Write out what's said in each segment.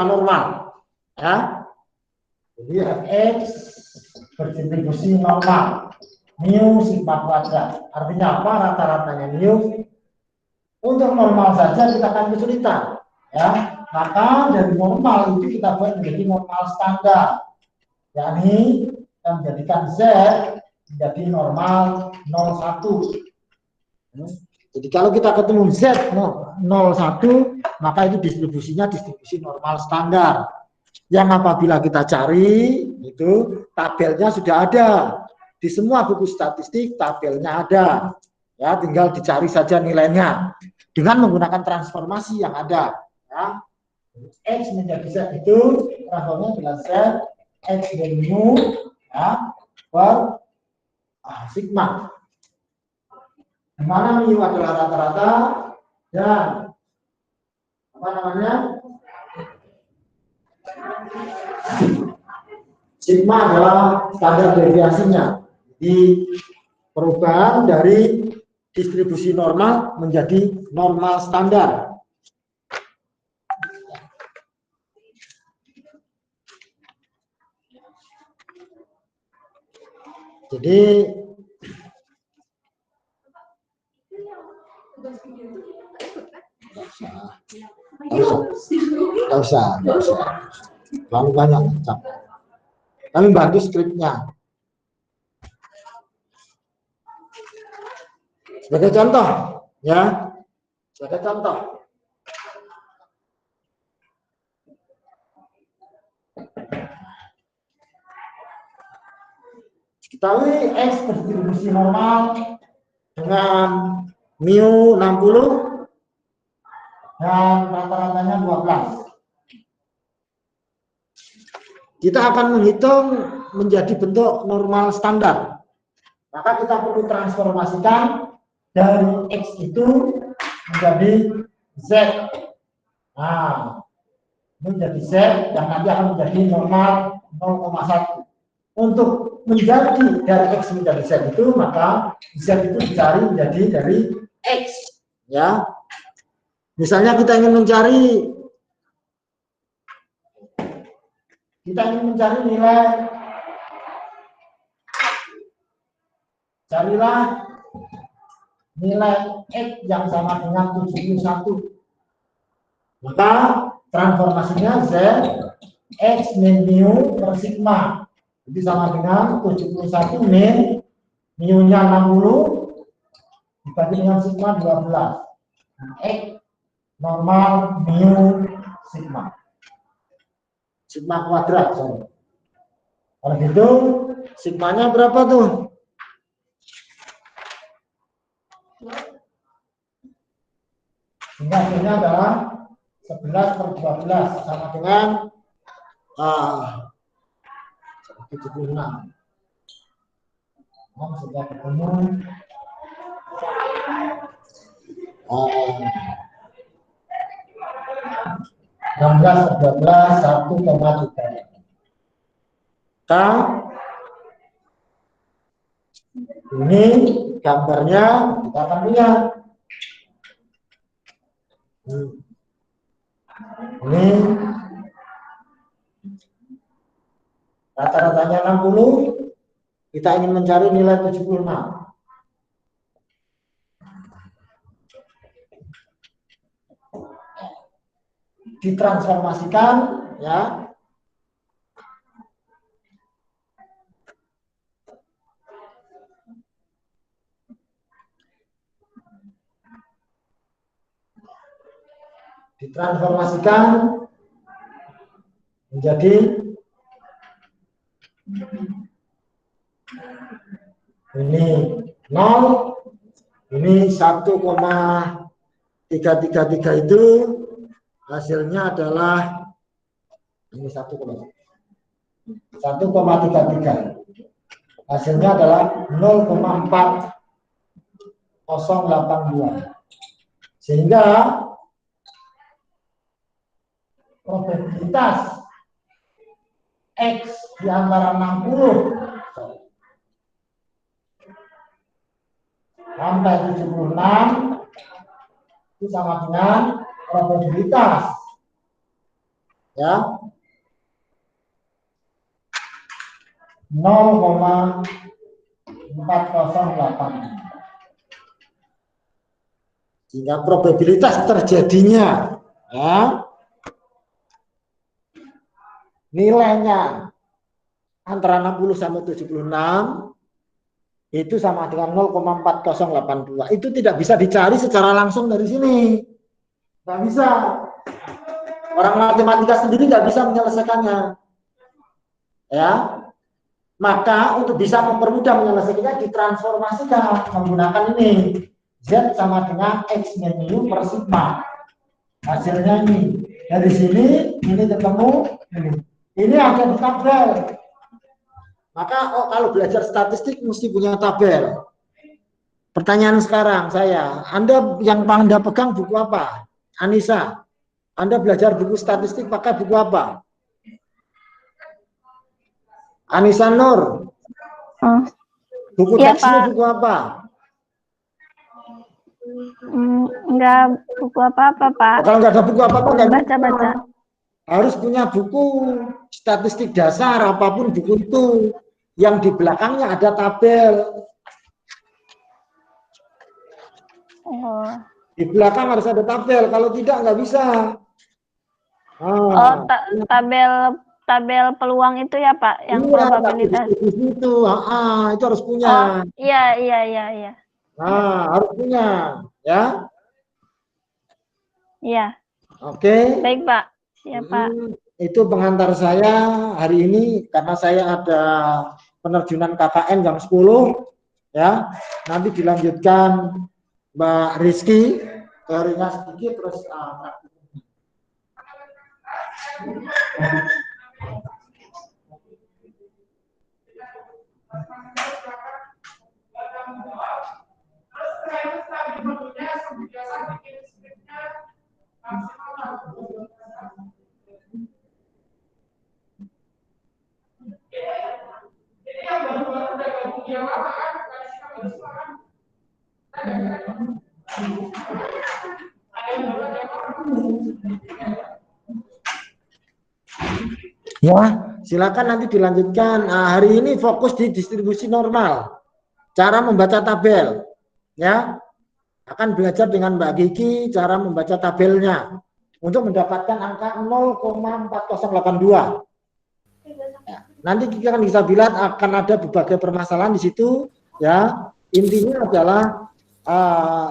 normal, ya. Jadi fx berdistribusi normal, mu sigma kuadrat. Artinya apa? Rata-ratanya mu. Untuk normal saja kita akan kesulitan, ya. Maka dari normal itu kita buat menjadi normal standar, yakni kita menjadikan z menjadi normal 01. Jadi kalau kita ketemu z 01, maka itu distribusinya distribusi normal standar. Yang apabila kita cari itu tabelnya sudah ada di semua buku statistik, tabelnya ada, ya, tinggal dicari saja nilainya dengan menggunakan transformasi yang ada, ya. X menjadi z itu transformasinya adalah z x dan mu, ya, per sigma, di mana mu adalah rata-rata dan apa namanya, sigma adalah standar deviasinya. Jadi perubahan dari distribusi normal menjadi normal standar. Jadi nggak usah. Terlalu banyak capek. Kami bantu skripnya. Sebagai contoh, ya, sebagai contoh. Ketahui X berdistribusi normal dengan mu 60 dan rata-ratanya 12. Kita akan menghitung menjadi bentuk normal standar. Maka kita perlu transformasikan dari X itu menjadi Z. Nah, ini menjadi Z yang nanti akan menjadi normal 0,1. Untuk menjadi dari X menjadi Z itu, maka Z itu dicari menjadi dari X, ya. Misalnya kita ingin mencari nilai, carilah nilai X yang sama dengan 71. Maka transformasinya Z X min mu per sigma. Jadi sama dengan 71 min mu-nya 60 dibagi dengan sigma 12. Nah, X normal mu sigma. Sigma kuadrat, sorry. Kalau gitu sigmanya berapa tuh? Sehingga hasilnya adalah 11/12 sama dengan 76. Sudah ketemu 16/12 1,3. Ini gambarnya kita akan lihat. Ini rata-ratanya 60, kita ingin mencari nilai 76. Ditransformasikan, ya. Ditransformasikan menjadi ini 0, ini 1,333 itu hasilnya adalah ini 1,33. Hasilnya adalah 0,4082. Sehingga probabilitas X di antara 60 sampai 76 itu sama dengan probabilitas Ya. 0,4082. Sehingga probabilitas terjadinya ya, nilainya antara 60 sampai 76 itu sama dengan 0,4082. Itu tidak bisa dicari secara langsung dari sini. Nggak bisa. Orang matematika sendiri nggak bisa menyelesaikannya. Ya. Maka untuk bisa mempermudah menyelesaikannya ditransformasikan menggunakan ini. Z sama dengan X mu per sigma. Hasilnya ini. Dari sini ini ketemu ini. Ini ada di tabel. Maka kalau belajar statistik mesti punya tabel. Pertanyaan sekarang saya, Anda yang Anda pegang buku apa? Anissa, Anda belajar buku statistik pakai buku apa? Anissa Nur. Buku ya, teksnya Pak. buku apa? Enggak buku apa-apa, Pak. Kalau nggak ada buku apa-apa, nggak bisa. Baca-baca. Harus punya buku statistik dasar, apapun buku itu. Yang di belakangnya ada tabel. Oh. Di belakang harus ada tabel, kalau tidak nggak bisa. Tabel peluang itu ya, Pak, yang Iya, probabilitas. itu harus punya. Oh, iya. Nah, harus punya, ya. Iya. Oke. Baik, Pak. Siap, Pak. Itu pengantar saya hari ini karena saya ada penerjunan KKN jam 10, ya. Nanti dilanjutkan Mbak Rizky, teorinya sedikit terus praktiknya. Ya, silakan nanti dilanjutkan. Hari ini fokus di distribusi normal. Cara membaca tabel. Ya. Akan belajar dengan Mbak Gigi cara membaca tabelnya untuk mendapatkan angka 0,4082. Ya, nanti kita akan bisa bilang akan ada berbagai permasalahan di situ. Ya, intinya adalah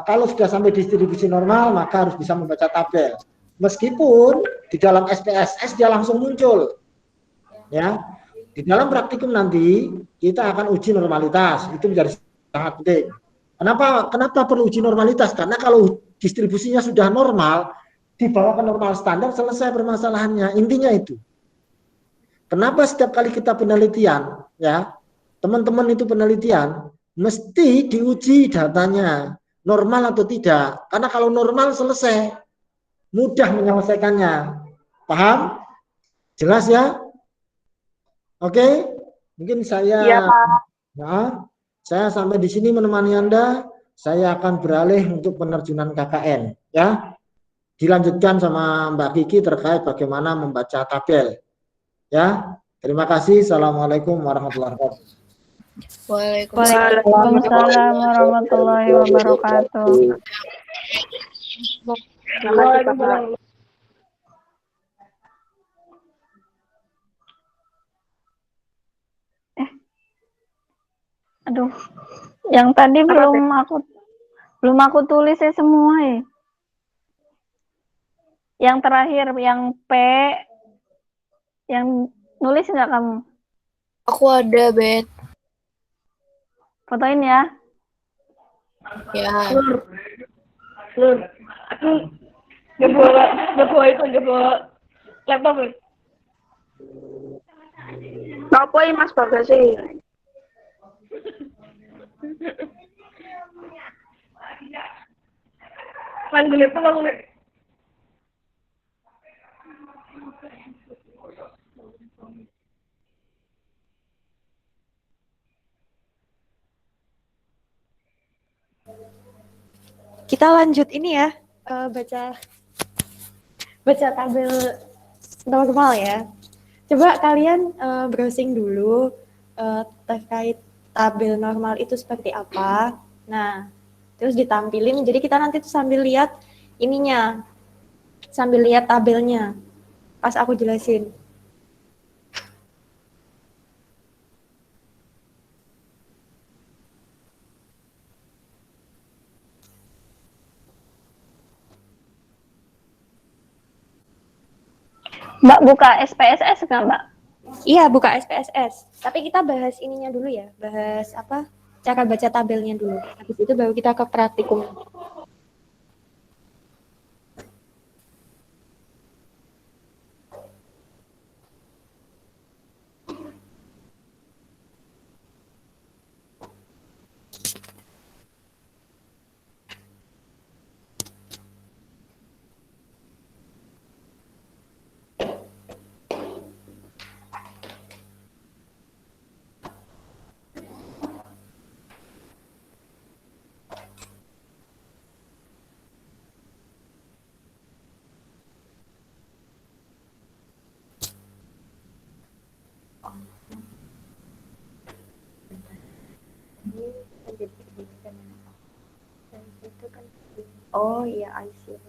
kalau sudah sampai distribusi normal maka harus bisa membaca tabel. Meskipun di dalam SPSS dia langsung muncul. Ya, di dalam praktikum nanti kita akan uji normalitas, itu menjadi sangat penting. Kenapa perlu uji normalitas? Karena kalau distribusinya sudah normal, dibawa ke normal standar, selesai permasalahannya. Intinya itu. Kenapa setiap kali kita penelitian, ya, teman-teman itu penelitian, mesti diuji datanya, normal atau tidak. Karena kalau normal selesai, mudah menyelesaikannya. Paham? Jelas ya? Oke? Mungkin saya... Iya, Pak. Nah, saya sampai di sini menemani Anda. Saya akan beralih untuk penerjunan KKN, ya. Dilanjutkan sama Mbak Kiki terkait bagaimana membaca tabel, ya. Terima kasih. Assalamualaikum warahmatullahi wabarakatuh. Waalaikumsalam warahmatullahi wabarakatuh. Terima kasih, Pak. Aduh, yang tadi belum aku tulis ya semua ya. Yang terakhir yang P, yang nulis nggak kamu? Aku ada, Bet. Fotoin ya. Ya. Lur. Aku nggak bawa itu, nggak bawa laptop. Apa ini Mas Bagasi? Manggil itu manggil. Kita lanjut ini ya, baca tabel normal ya. Coba kalian browsing dulu terkait tabel normal itu seperti apa. Nah, terus ditampilin. Jadi kita nanti tuh sambil lihat ininya, sambil lihat tabelnya. Pas aku jelasin. Mbak buka SPSS nggak, Mbak? Iya, buka SPSS. Tapi kita bahas ininya dulu ya. Bahas apa? Cara baca tabelnya dulu. Habis itu baru kita ke praktikum. Oh iya, I see.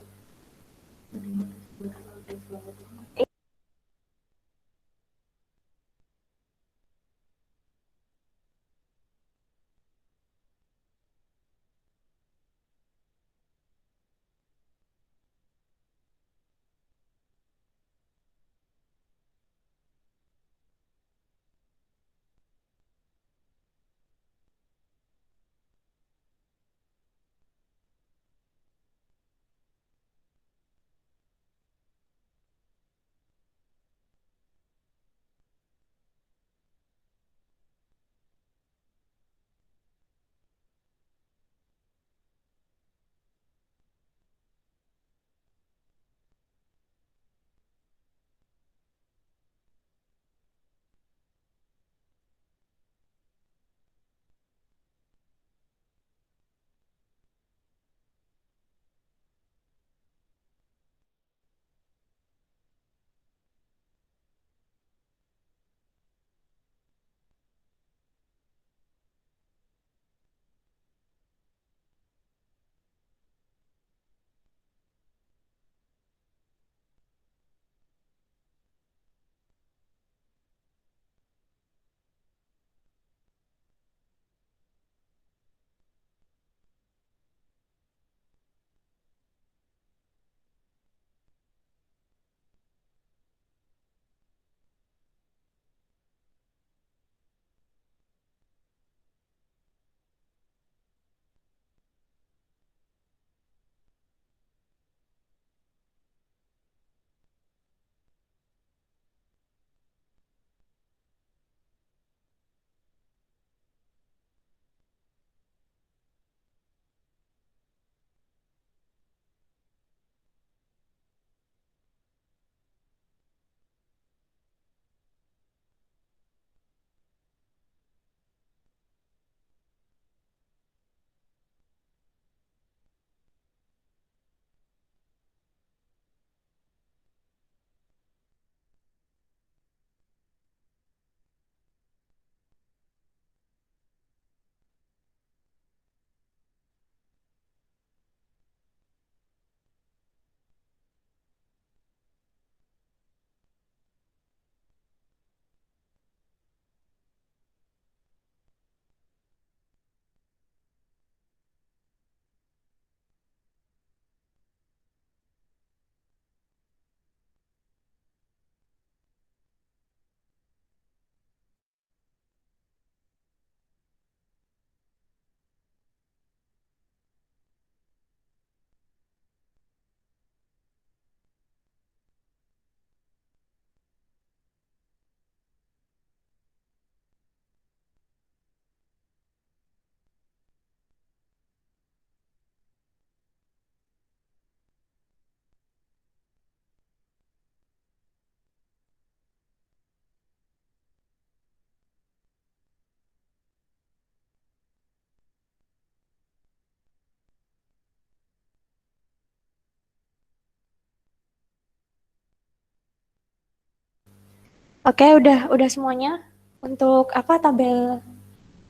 Oke, udah semuanya. Untuk apa tabel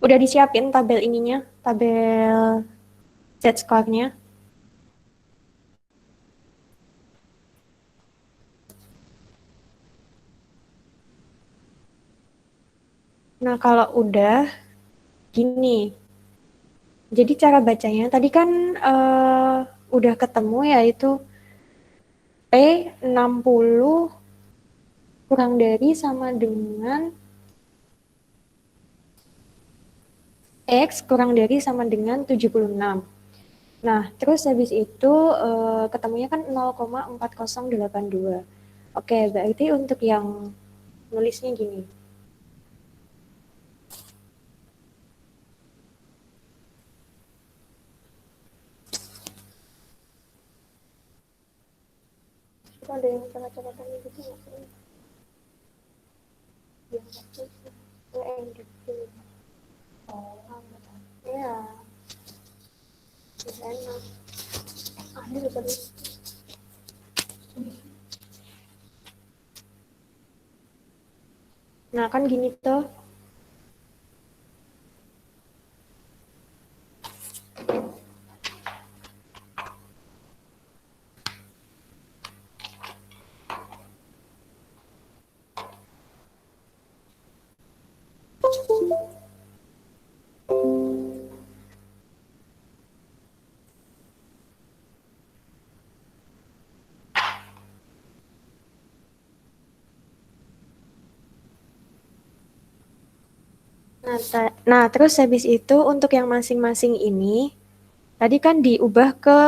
udah disiapin tabel ininya, tabel set score-nya. Nah, kalau udah gini. Jadi cara bacanya tadi kan udah ketemu ya itu P60 kurang dari sama dengan X kurang dari sama dengan 76. Nah, terus habis itu ketemunya kan 0,4082. Oke, berarti untuk yang nulisnya gini. Itu ada yang coret-coretannya gitu nggak sih? Yang gitu. Oh, iya. Bisa enak. Ini bisa di. Nah, kan gini tuh. Nah, terus habis itu untuk yang masing-masing ini, tadi kan diubah ke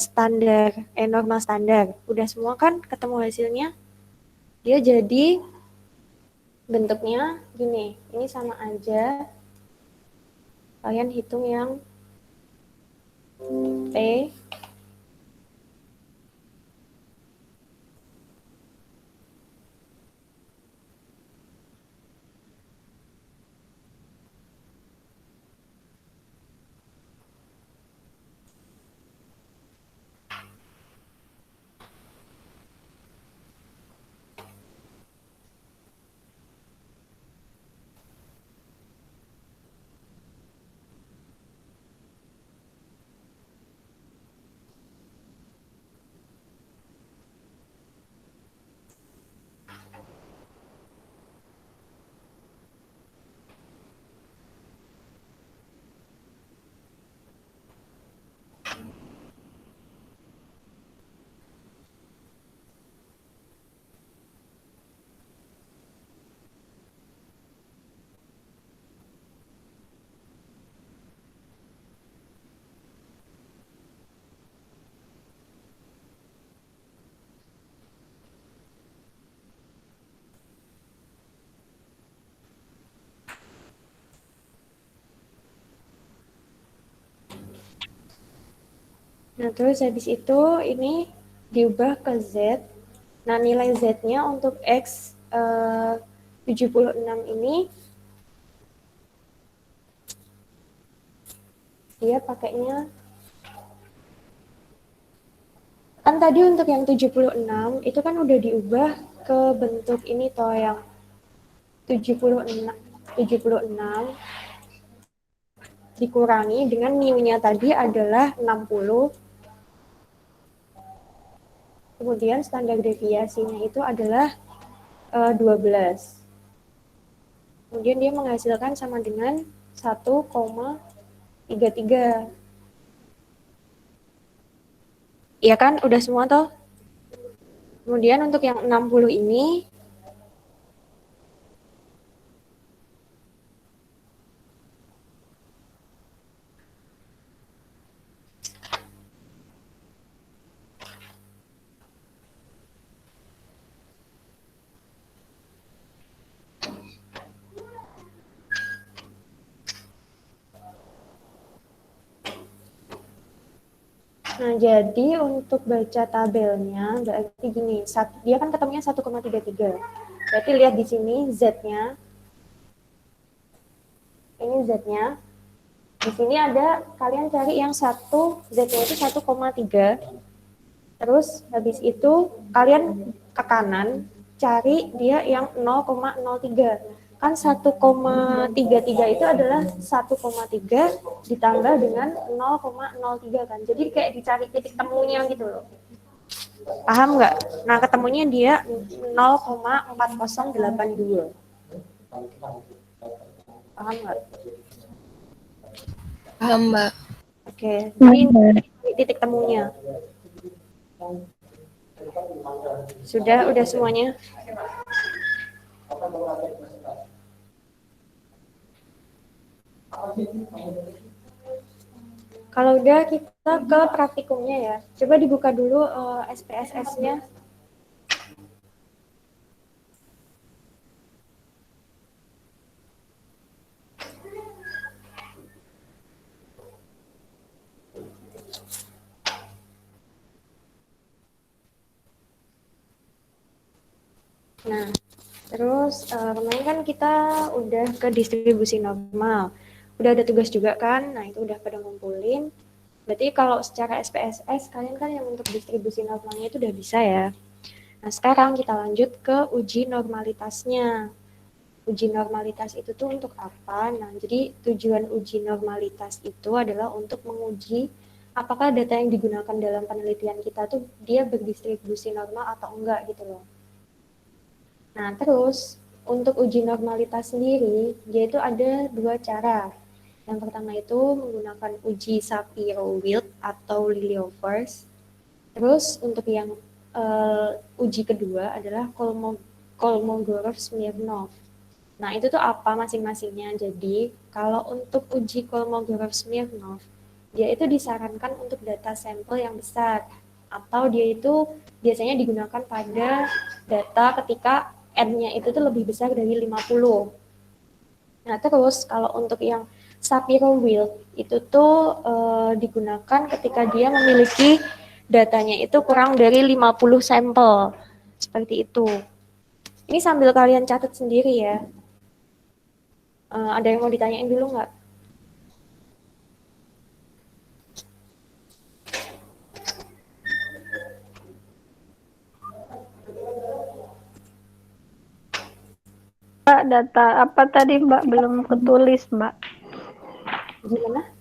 standar, normal standar. Udah semua kan ketemu hasilnya? Dia jadi bentuknya gini, ini sama aja. Kalian hitung yang T. Nah, terus habis itu ini diubah ke Z. Nah, nilai Z-nya untuk X 76 ini dia pakainya kan tadi untuk yang 76 itu kan udah diubah ke bentuk ini toh yang 76 dikurangi dengan mu-nya tadi adalah 60. Kemudian standar deviasinya itu adalah 12. Kemudian dia menghasilkan sama dengan 1,33. Iya kan? Udah semua toh? Kemudian untuk yang 60 ini nah, jadi untuk baca tabelnya berarti gini, dia kan ketemunya 1,33. Berarti lihat di sini Z-nya. Ini Z-nya. Di sini ada kalian cari yang satu, Z-nya itu 1,3. Terus habis itu kalian ke kanan. cari dia yang 0,03. Kan 1,33 itu adalah 1,3 ditambah dengan 0,03 kan. Jadi kayak dicari titik temunya gitu loh. Paham nggak? Nah, ketemunya dia 0,4082. Paham nggak? Paham, Mbak. Oke, jadi ini titik temunya. Udah semuanya? Kalau udah kita ke praktikumnya ya. Coba dibuka dulu SPSS-nya. Nah, terus kemarin kan kita udah ke distribusi normal. Udah ada tugas juga kan? Nah, itu udah pada ngumpulin. Berarti kalau secara SPSS, kalian kan yang untuk distribusi normalnya itu udah bisa ya. Nah, sekarang kita lanjut ke uji normalitasnya. Uji normalitas itu tuh untuk apa? Nah, jadi tujuan uji normalitas itu adalah untuk menguji apakah data yang digunakan dalam penelitian kita tuh dia berdistribusi normal atau enggak gitu loh. Nah, terus untuk uji normalitas sendiri, dia itu ada dua cara. Yang pertama itu menggunakan uji Shapiro-Wilk atau Lillievers. Terus untuk yang uji kedua adalah Kolmogorov-Smirnov. Nah, itu tuh apa masing-masingnya? Jadi, kalau untuk uji Kolmogorov-Smirnov, dia itu disarankan untuk data sampel yang besar, atau dia itu biasanya digunakan pada data ketika N-nya itu tuh lebih besar dari 50. Nah, terus kalau untuk yang Shapiro-Wilk itu tuh digunakan ketika dia memiliki datanya itu kurang dari 50 sampel. Seperti itu. Ini sambil kalian catat sendiri ya. Ada yang mau ditanyain dulu nggak? Mbak, data apa tadi Mbak belum ketulis Mbak? Gimana?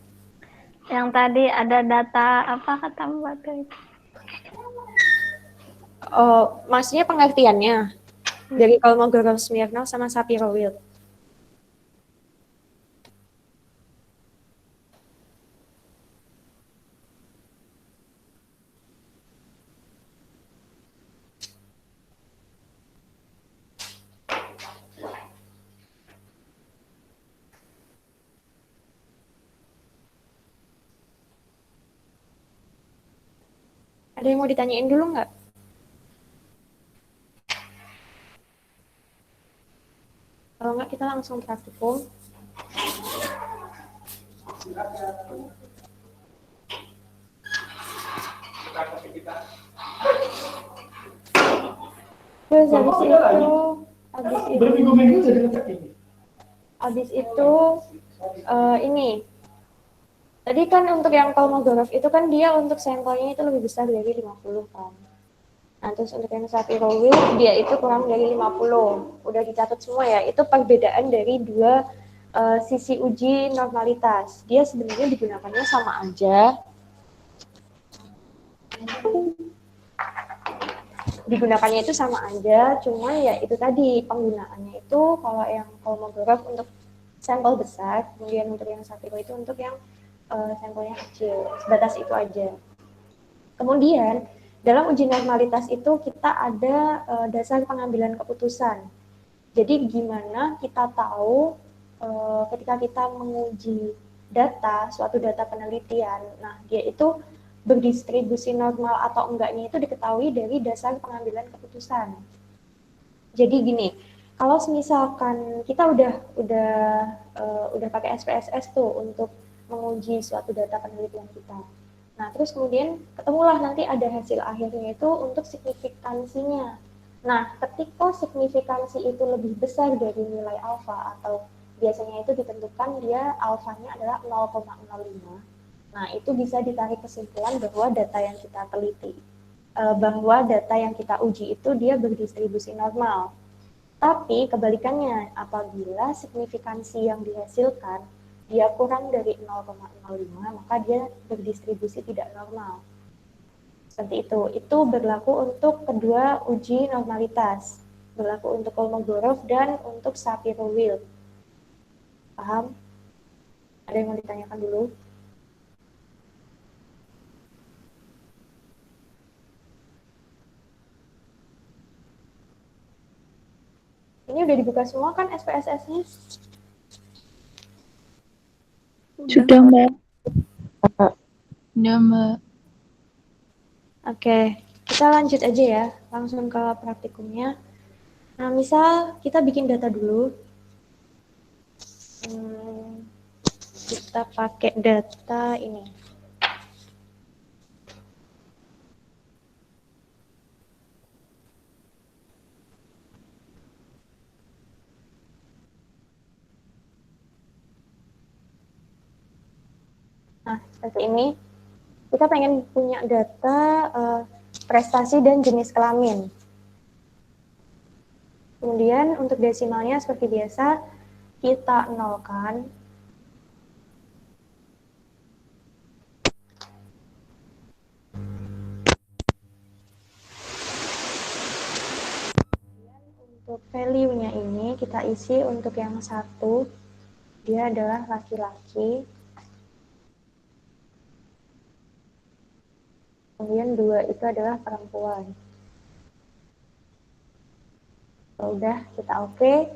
Yang tadi ada data apa kata Mbak tadi? Maksudnya pengertiannya dari Kolmogorov-Smirnov sama Shapiro-Wilk. Ada yang mau ditanyain dulu nggak? Kalau nggak kita langsung praktikum. Terus habis itu ini. Tadi kan untuk yang Kolmogorov itu kan dia untuk sampelnya itu lebih besar dari 50 kan. Nah, terus untuk yang Shapiro-Wilk dia itu kurang dari 50. Udah dicatat semua ya. Itu perbedaan dari dua sisi uji normalitas. Dia sebenarnya digunakannya sama aja. Digunakannya itu sama aja, cuma ya itu tadi penggunaannya itu kalau yang Kolmogorov untuk sampel besar, kemudian untuk yang Shapiro itu untuk yang sampelnya kecil, sebatas itu aja. Kemudian dalam uji normalitas itu kita ada dasar pengambilan keputusan. Jadi gimana kita tahu ketika kita menguji data, suatu data penelitian, nah dia itu berdistribusi normal atau enggaknya itu diketahui dari dasar pengambilan keputusan. Jadi gini, kalau misalkan kita udah pakai SPSS tuh untuk menguji suatu data penelitian kita. Nah, terus kemudian ketemulah nanti ada hasil akhirnya itu untuk signifikansinya. Nah, ketika signifikansi itu lebih besar dari nilai alfa atau biasanya itu ditentukan dia alfanya adalah 0,05. Nah, itu bisa ditarik kesimpulan bahwa data yang kita teliti bahwa data yang kita uji itu dia berdistribusi normal. Tapi kebalikannya, apabila signifikansi yang dihasilkan dia kurang dari 0,05, maka dia berdistribusi tidak normal. Seperti itu. Itu berlaku untuk kedua uji normalitas. Berlaku untuk Kolmogorov dan untuk Shapiro-Wilk. Paham? Ada yang mau ditanyakan dulu? Ini udah dibuka semua kan SPSS-nya? Sudah, Mbak. Udah, Mbak. Oke, kita lanjut aja ya, langsung ke praktikumnya. Nah, misal kita bikin data dulu. Kita pakai data ini. Nah, seperti ini. Kita pengen punya data prestasi dan jenis kelamin. Kemudian untuk desimalnya seperti biasa, kita nolkan. Untuk value-nya ini kita isi untuk yang satu, dia adalah laki-laki. Kemudian 2 itu adalah perempuan. Udah, kita oke.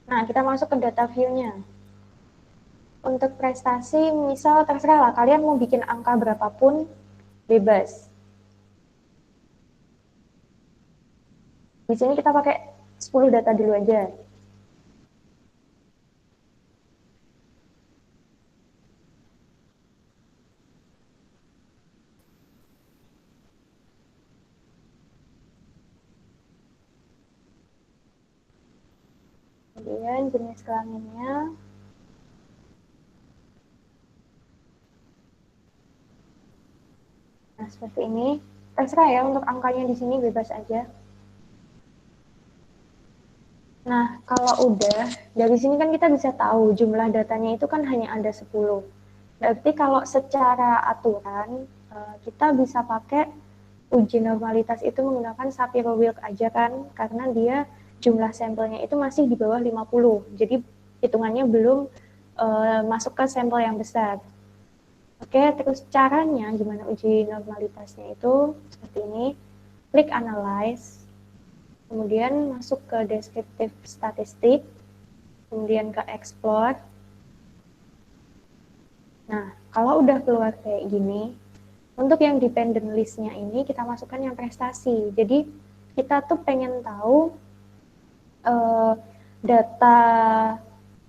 Nah, kita masuk ke data view-nya. Untuk prestasi, misal terserah lah, kalian mau bikin angka berapapun, bebas. Di sini kita pakai 10 data dulu aja. Kemudian jenis kelaminnya. Nah, seperti ini. Terserah ya, untuk angkanya di sini bebas aja. Nah, kalau udah, dari sini kan kita bisa tahu jumlah datanya itu kan hanya ada 10. Berarti kalau secara aturan, kita bisa pakai uji normalitas itu menggunakan Shapiro-Wilk aja kan, karena dia jumlah sampelnya itu masih di bawah 50. Jadi hitungannya belum masuk ke sampel yang besar. Oke, terus caranya gimana uji normalitasnya itu seperti ini. Klik Analyze, kemudian masuk ke Descriptive Statistic, kemudian ke Explore. Nah, kalau udah keluar kayak gini, untuk yang dependent list-nya ini kita masukkan yang prestasi. Jadi kita tuh pengen tahu data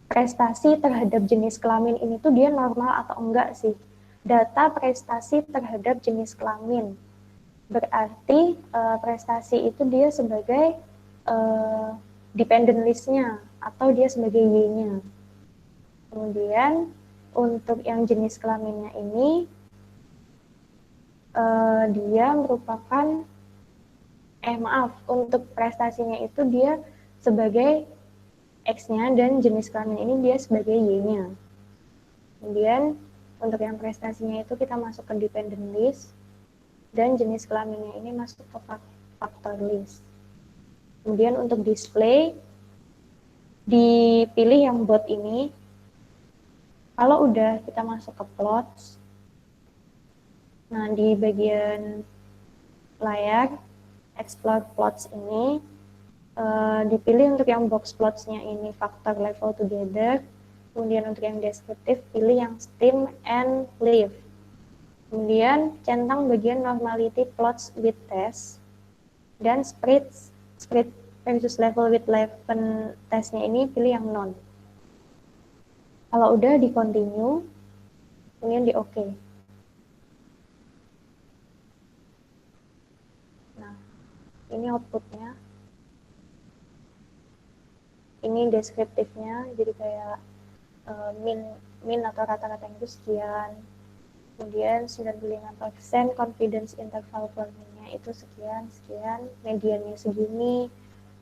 prestasi terhadap jenis kelamin ini tuh dia normal atau enggak sih. Data prestasi terhadap jenis kelamin. Berarti prestasi itu dia sebagai dependent list-nya atau dia sebagai Y-nya. Kemudian untuk yang jenis kelaminnya ini dia merupakan untuk prestasinya itu dia sebagai X-nya dan jenis kelamin ini dia sebagai Y-nya. Kemudian untuk yang prestasinya itu kita masuk ke dependent list dan jenis kelaminnya ini masuk ke factor list. Kemudian untuk display dipilih yang bot ini. Kalau udah kita masuk ke plots. Nah, di bagian layar explore plots ini dipilih untuk yang box plots-nya ini factor level together. Kemudian untuk yang deskriptif pilih yang stem and leaf. Kemudian centang bagian normality plots with test dan spread versus level with 11 testnya ini pilih yang non. Kalau udah di continue, kemudian di OK. Nah, ini outputnya. Ini deskriptifnya, jadi kayak min atau rata-rata itu sekian. Kemudian 95% confidence interval formula normalnya itu sekian, mediannya segini,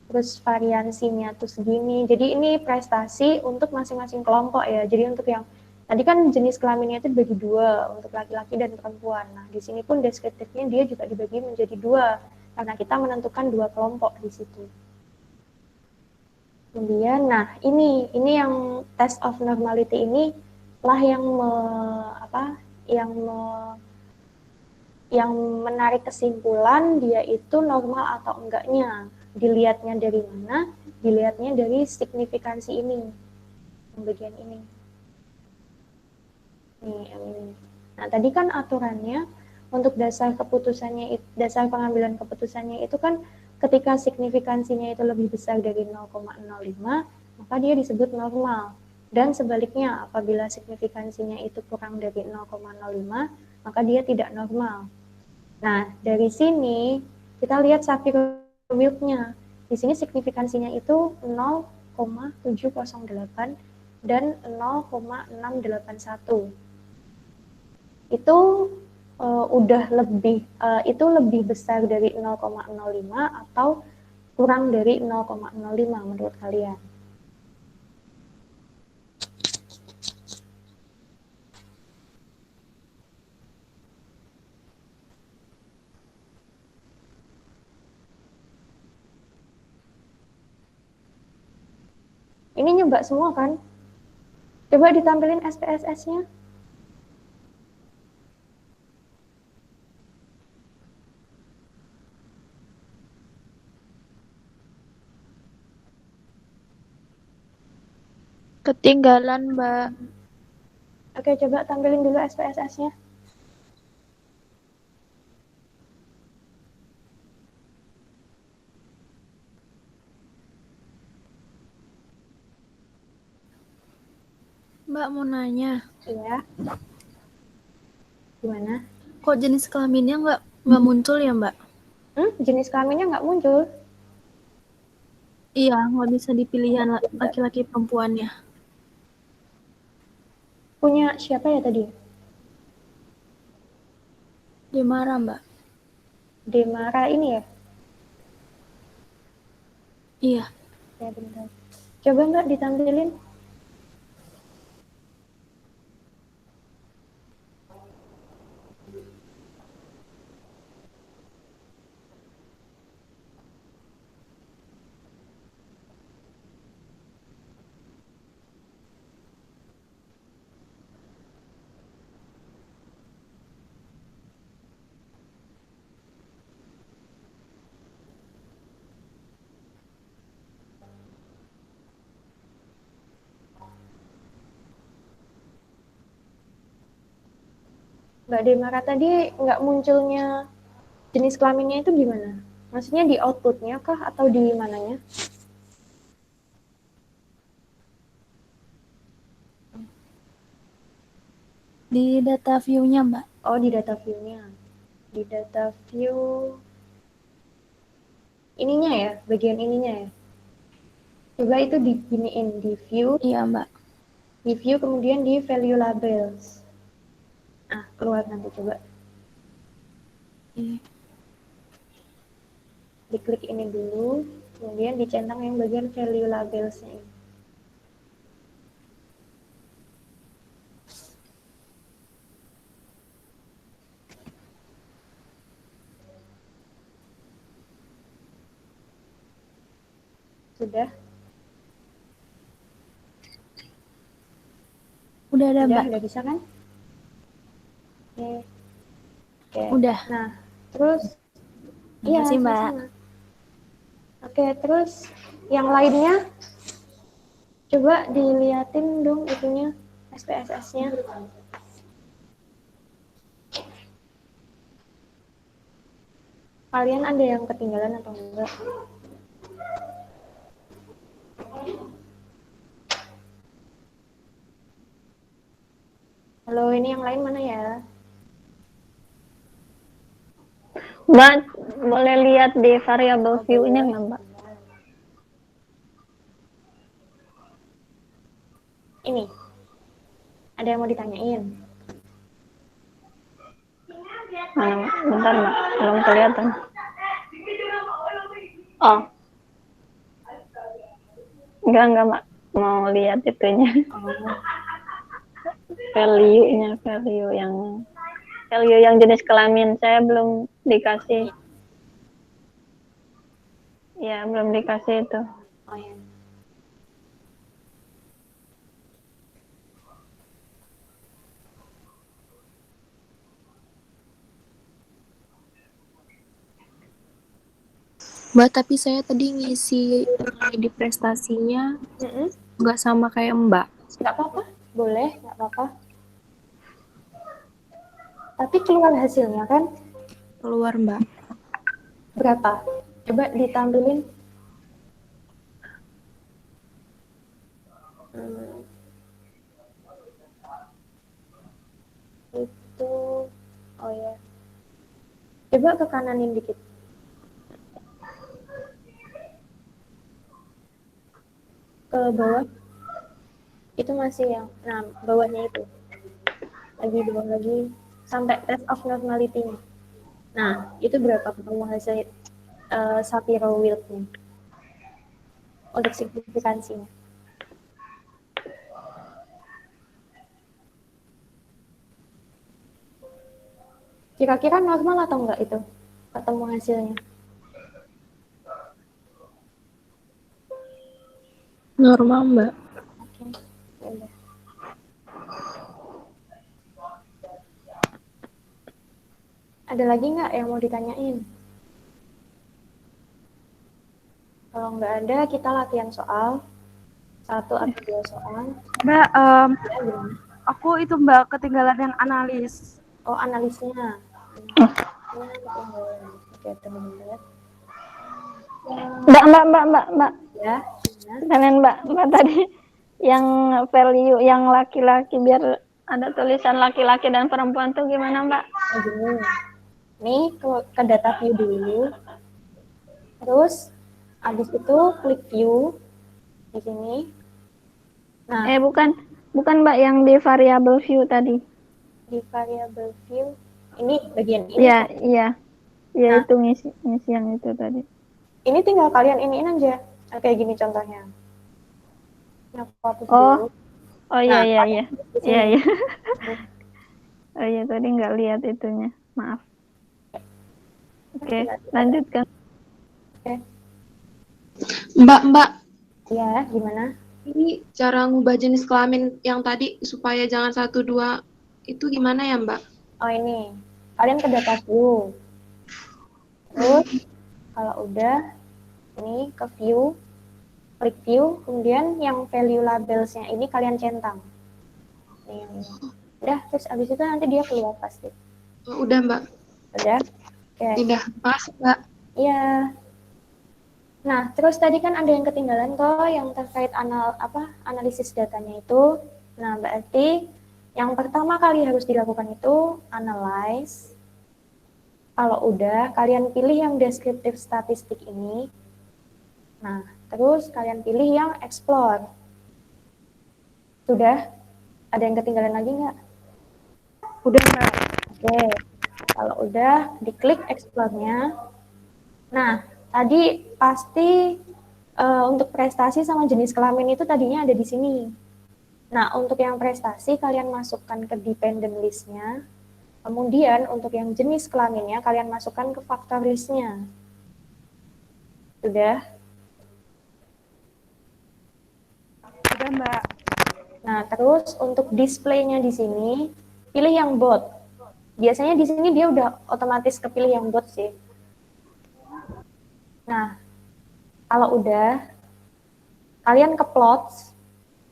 terus variansinya tuh segini. Jadi ini prestasi untuk masing-masing kelompok ya. Jadi untuk yang tadi kan jenis kelaminnya itu dibagi dua, untuk laki-laki dan perempuan. Nah, di sini pun deskriptifnya dia juga dibagi menjadi dua, karena kita menentukan dua kelompok di situ. Kemudian, nah ini yang test of normality ini lah yang menarik kesimpulan dia itu normal atau enggaknya. Dilihatnya dari mana? Dilihatnya dari signifikansi ini, yang bagian ini. Nih, yang ini. Nah, tadi kan aturannya untuk dasar pengambilan keputusannya itu kan ketika signifikansinya itu lebih besar dari 0,05, maka dia disebut normal. Dan sebaliknya, apabila signifikansinya itu kurang dari 0,05, maka dia tidak normal. Nah, dari sini kita lihat Shapiro-Wilk-nya. Di sini signifikansinya itu 0,708 dan 0,681. Itu itu lebih besar dari 0,05 atau kurang dari 0,05 menurut kalian? Ini nyebak semua kan? Coba ditampilin SPSS-nya. Ketinggalan, Mbak. Oke, coba tampilin dulu SPSS-nya. Mbak mau nanya, Iya. Gimana? kok jenis kelaminnya nggak muncul ya, Mbak? Jenis kelaminnya nggak muncul. Iya, nggak bisa dipilih laki-laki perempuannya. Punya siapa ya tadi? Demara, Mbak. Demara ini ya? Iya. Ya, bentar. Coba nggak ditampilin? Mbak Demara tadi nggak munculnya jenis kelaminnya itu gimana? Maksudnya di outputnya kah atau di mananya? Di data view-nya, Mbak. Oh, di data view-nya. Di data view ininya ya, bagian ininya ya. Coba itu diginiin di view, Iya, Mbak. kemudian di value labels. Ah, keluar nanti coba. Iya. Diklik ini dulu, kemudian dicentang yang bagian value labels-nya ini. Sudah? Udah ada, Mbak. Udah bisa kan? Oke. Oke. Udah. Nah, terus iya, Makasih, Mbak. sama-sama. Oke, terus yang lainnya coba diliatin dong itunya SPSS-nya. Kalian ada yang ketinggalan atau enggak? Halo, ini yang lain mana ya? Mbak, boleh lihat di variable view-nya nggak, Mbak? Ini. Ada yang mau ditanyain? Bentar Mbak, belum kelihatan. Oh, enggak Mbak, mau lihat itunya. Oh, Value yang jenis kelamin saya belum dikasih. Ya, belum dikasih itu. oh ya. Mbak, tapi saya tadi ngisi di prestasinya Mm-mm. nggak sama kayak Mbak. Nggak apa-apa, boleh, nggak apa-apa. Tapi keluar hasilnya kan Keluar Mbak. berapa? Coba ditampilin. Hmm, itu, oh ya. Coba ke kananin dikit. Ke bawah, itu masih yang, nah bawahnya itu. Lagi bawah lagi, sampai test of normality-nya. Nah, itu berapa ketemu hasil Shapiro-Wilk-nya untuk signifikansinya? Kira-kira normal atau enggak itu ketemu hasilnya? Normal Mbak. Oke, ya udah. Ada lagi nggak yang mau ditanyain? Kalau nggak ada, kita latihan soal. 1 atau 2 soal. Mbak, Ya, gimana? aku itu Mbak ketinggalan yang analis. Oh, analisnya. Analisnya ketinggalan. Oke, tunggu dulu ya. Mbak. Ya, gimana? Kalian Mbak tadi yang value yang laki-laki biar ada tulisan laki-laki dan perempuan tuh gimana Mbak? Oh, gini. Nih, ke data view dulu. Terus, habis itu klik view di sini. Nah, Bukan Mbak yang di variable view tadi. di variable view, ini bagian ini. Iya, iya. Ya Nah. itu ngisi yang itu tadi. Ini tinggal kalian iniin aja. Nah, kayak gini contohnya. Nah, aku hapus Oh. dulu. Oh iya Nah, iya. di sini. Iya. Oh iya tadi nggak lihat itunya. Maaf. Oke, lanjutkan. Mbak, Iya, gimana? ini cara ngubah jenis kelamin yang tadi supaya jangan 1, 2 itu gimana ya Mbak? Oh ini, kalian ke data view. Terus, kalau udah, ini ke view, klik view, kemudian yang value labelsnya ini kalian centang. Ini yang ini. Udah, terus abis itu nanti dia keluar pasti. Oh, udah Mbak. Udah? Oke. Udah, makasih Mbak. Iya. Nah, terus tadi kan ada yang ketinggalan toh yang terkait analisis datanya itu. Nah, berarti yang pertama kali harus dilakukan itu analyze. Kalau udah, kalian pilih yang deskriptif statistik ini. Nah, terus kalian pilih yang explore. Sudah? Ada yang ketinggalan lagi nggak? Udah Mbak. Oke. Kalau udah, diklik explore-nya. Nah, tadi pasti untuk prestasi sama jenis kelamin itu tadinya ada di sini. Nah, untuk yang prestasi kalian masukkan ke dependent list-nya. Kemudian untuk yang jenis kelaminnya kalian masukkan ke faktor list-nya. Sudah? Udah Mbak. Nah, terus untuk display-nya di sini pilih yang bold. Biasanya di sini dia udah otomatis kepilih yang bold sih. Nah, kalau udah, kalian ke plots,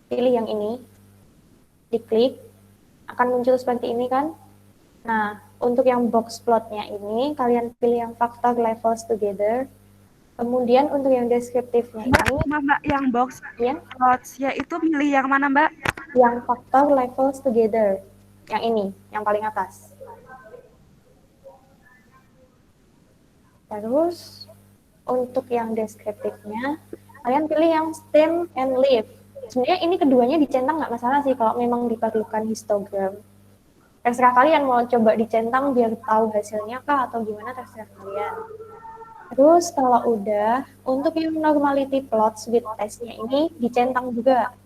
pilih yang ini, diklik, akan muncul seperti ini kan. Nah, untuk yang box plotnya ini, kalian pilih yang factor levels together. Kemudian untuk yang deskriptifnya ini, Mbak, yang box ya, plots ya itu milih yang mana Mbak? yang factor levels together. Yang ini, yang paling atas. Terus, untuk yang deskriptifnya, kalian pilih yang stem and leaf. Sebenarnya ini keduanya dicentang nggak masalah sih kalau memang diperlukan histogram. Terserah kalian mau coba dicentang biar tahu hasilnya kah atau gimana, terserah kalian. Terus kalau udah, untuk yang normality plots with testnya ini dicentang juga.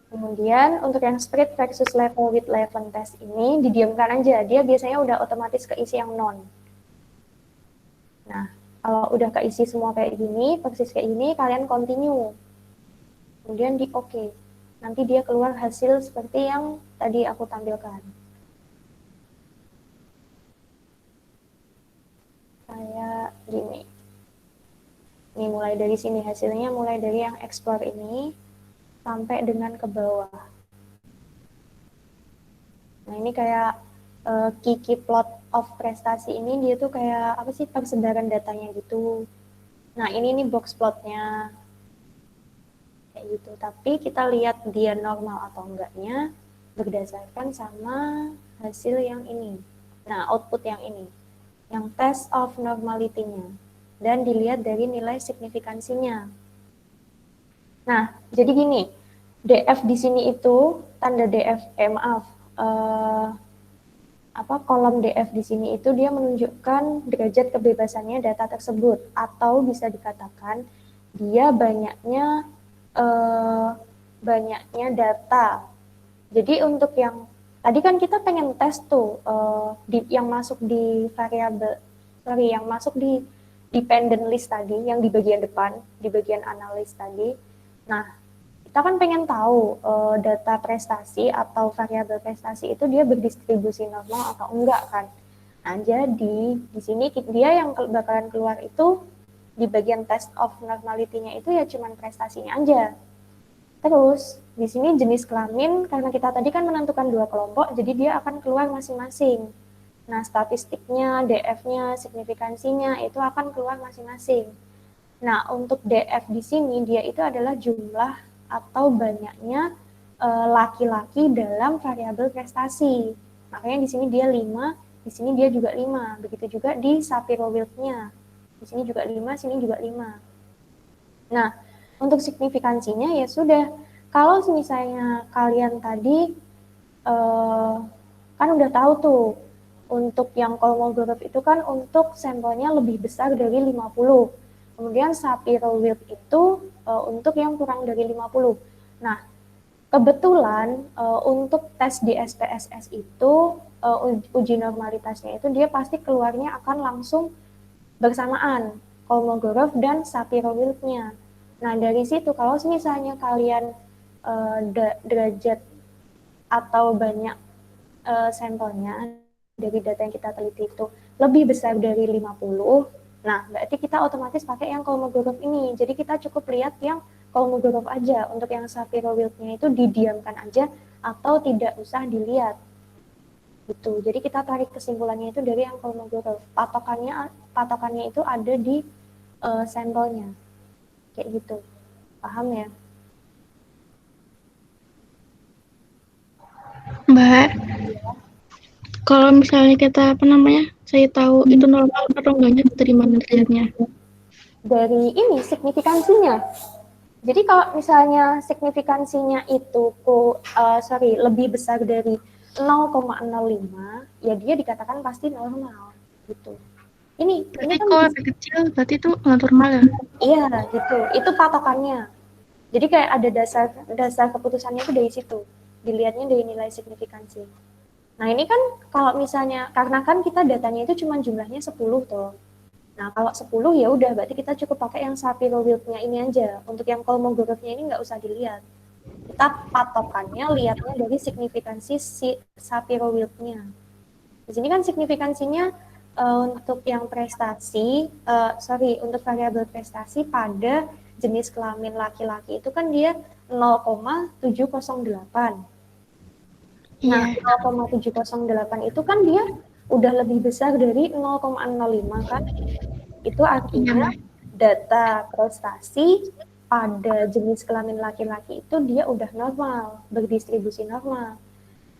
Kemudian untuk yang spread versus level with level test ini didiamkan aja, dia biasanya udah otomatis keisi yang non. Nah, kalau udah keisi semua kayak gini, persis kayak gini, kalian continue. Kemudian di OK. Nanti dia keluar hasil seperti yang tadi aku tampilkan. Kayak gini. Ini mulai dari sini hasilnya, mulai dari yang explore ini sampai dengan ke bawah. Nah, ini kayak key plot of prestasi ini dia tuh kayak apa sih, persebaran datanya gitu. Nah, ini nih box plotnya kayak gitu. Tapi kita lihat dia normal atau enggaknya berdasarkan sama hasil yang ini. Nah, output yang ini, yang test of normality-nya, dan dilihat dari nilai signifikansinya. Nah, jadi gini, DF di sini itu tanda DF, kolom DF di sini itu dia menunjukkan derajat kebebasannya data tersebut, atau bisa dikatakan dia banyaknya data. Jadi untuk yang tadi kan kita pengen tes tuh yang masuk di yang masuk di dependent list tadi, yang di bagian depan, di bagian analis tadi. Nah, kita kan pengen tahu data prestasi atau variabel prestasi itu dia berdistribusi normal atau enggak kan. Nah, jadi di sini dia yang bakalan keluar itu di bagian test of normality-nya itu ya cuman prestasinya aja. Terus di sini jenis kelamin, karena kita tadi kan menentukan 2 kelompok, jadi dia akan keluar masing-masing. Nah, statistiknya, DF-nya, signifikansinya itu akan keluar masing-masing. Nah, untuk DF di sini dia itu adalah jumlah atau banyaknya laki-laki dalam variabel prestasi. Makanya di sini dia 5, di sini dia juga 5. Begitu juga di Shapiro-Wilk-nya. Di sini juga 5, sini juga 5. Nah, untuk signifikansinya ya sudah. Kalau misalnya kalian tadi kan udah tahu tuh, untuk yang Kolmogorov itu kan untuk sampelnya lebih besar dari 50. Kemudian Shapiro-Wilk itu untuk yang kurang dari 50. Nah, kebetulan untuk tes di SPSS itu uji normalitasnya itu dia pasti keluarnya akan langsung bersamaan Kolmogorov dan Shapiro-Wilk-nya. Nah, dari situ kalau misalnya kalian derajat atau banyak sampelnya dari data yang kita teliti itu lebih besar dari 50, nah berarti kita otomatis pakai yang Kolmogorov ini. Jadi kita cukup lihat yang Kolmogorov aja. Untuk yang Shapiro-Wilk-nya itu didiamkan aja atau tidak usah dilihat. Gitu. Jadi kita tarik kesimpulannya itu dari yang Kolmogorov. Patokannya itu ada di sampelnya. Kayak gitu. Paham ya? Mbak, kalau misalnya kita saya tahu itu normal atau enggaknya dari mana dilihatnya? Dari ini signifikansinya. Jadi kalau misalnya signifikansinya itu lebih besar dari 0,05, ya dia dikatakan pasti normal gitu. Ini Berarti kan kalau lebih kecil berarti itu nggak normal ya? Iya gitu. Itu patokannya. Jadi kayak ada dasar keputusannya itu dari situ. Dilihatnya dari nilai signifikansi. Nah, ini kan kalau misalnya karena kan kita datanya itu cuma jumlahnya 10 toh. Nah, kalau 10 ya udah berarti kita cukup pakai yang Shapiro-Wilk-nya ini aja. Untuk yang Kolmogorov-nya ini nggak usah dilihat. Kita patokannya lihatnya dari signifikansi si Shapiro-Wilk-nya. Di sini kan signifikansinya untuk yang untuk variabel prestasi pada jenis kelamin laki-laki itu kan dia 0,708. Nah, 0,708 itu kan dia udah lebih besar dari 0,05 kan. Itu artinya data prestasi pada jenis kelamin laki-laki itu dia udah normal, berdistribusi normal.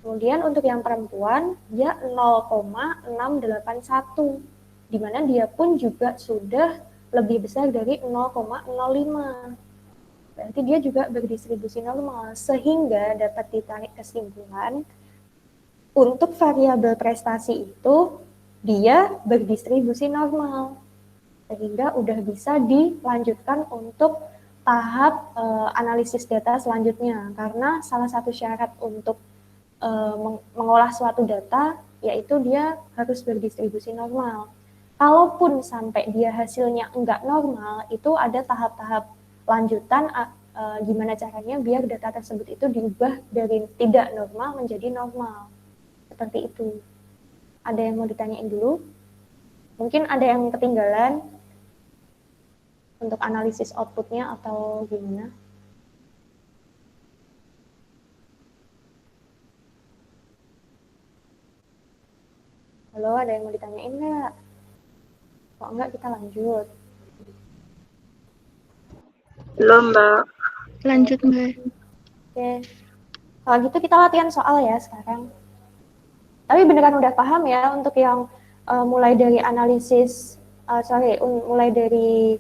Kemudian untuk yang perempuan dia 0,681, di mana dia pun juga sudah lebih besar dari 0,05. berarti dia juga berdistribusi normal, sehingga dapat ditarik kesimpulan untuk variabel prestasi itu dia berdistribusi normal, sehingga udah bisa dilanjutkan untuk tahap analisis data selanjutnya, karena salah satu syarat untuk mengolah suatu data yaitu dia harus berdistribusi normal. Kalaupun sampai dia hasilnya enggak normal, itu ada tahap-tahap lanjutan gimana caranya biar data tersebut itu diubah dari tidak normal menjadi normal. Seperti itu. Ada yang mau ditanyain dulu? Mungkin ada yang ketinggalan untuk analisis outputnya atau gimana? Halo, ada yang mau ditanyain nggak? Kalau enggak, kita lanjut. Belum, Mbak. Lanjut, Mbak. Oke. Kalau gitu kita latihan soal ya sekarang. Tapi beneran udah paham ya untuk yang mulai dari analisis, mulai dari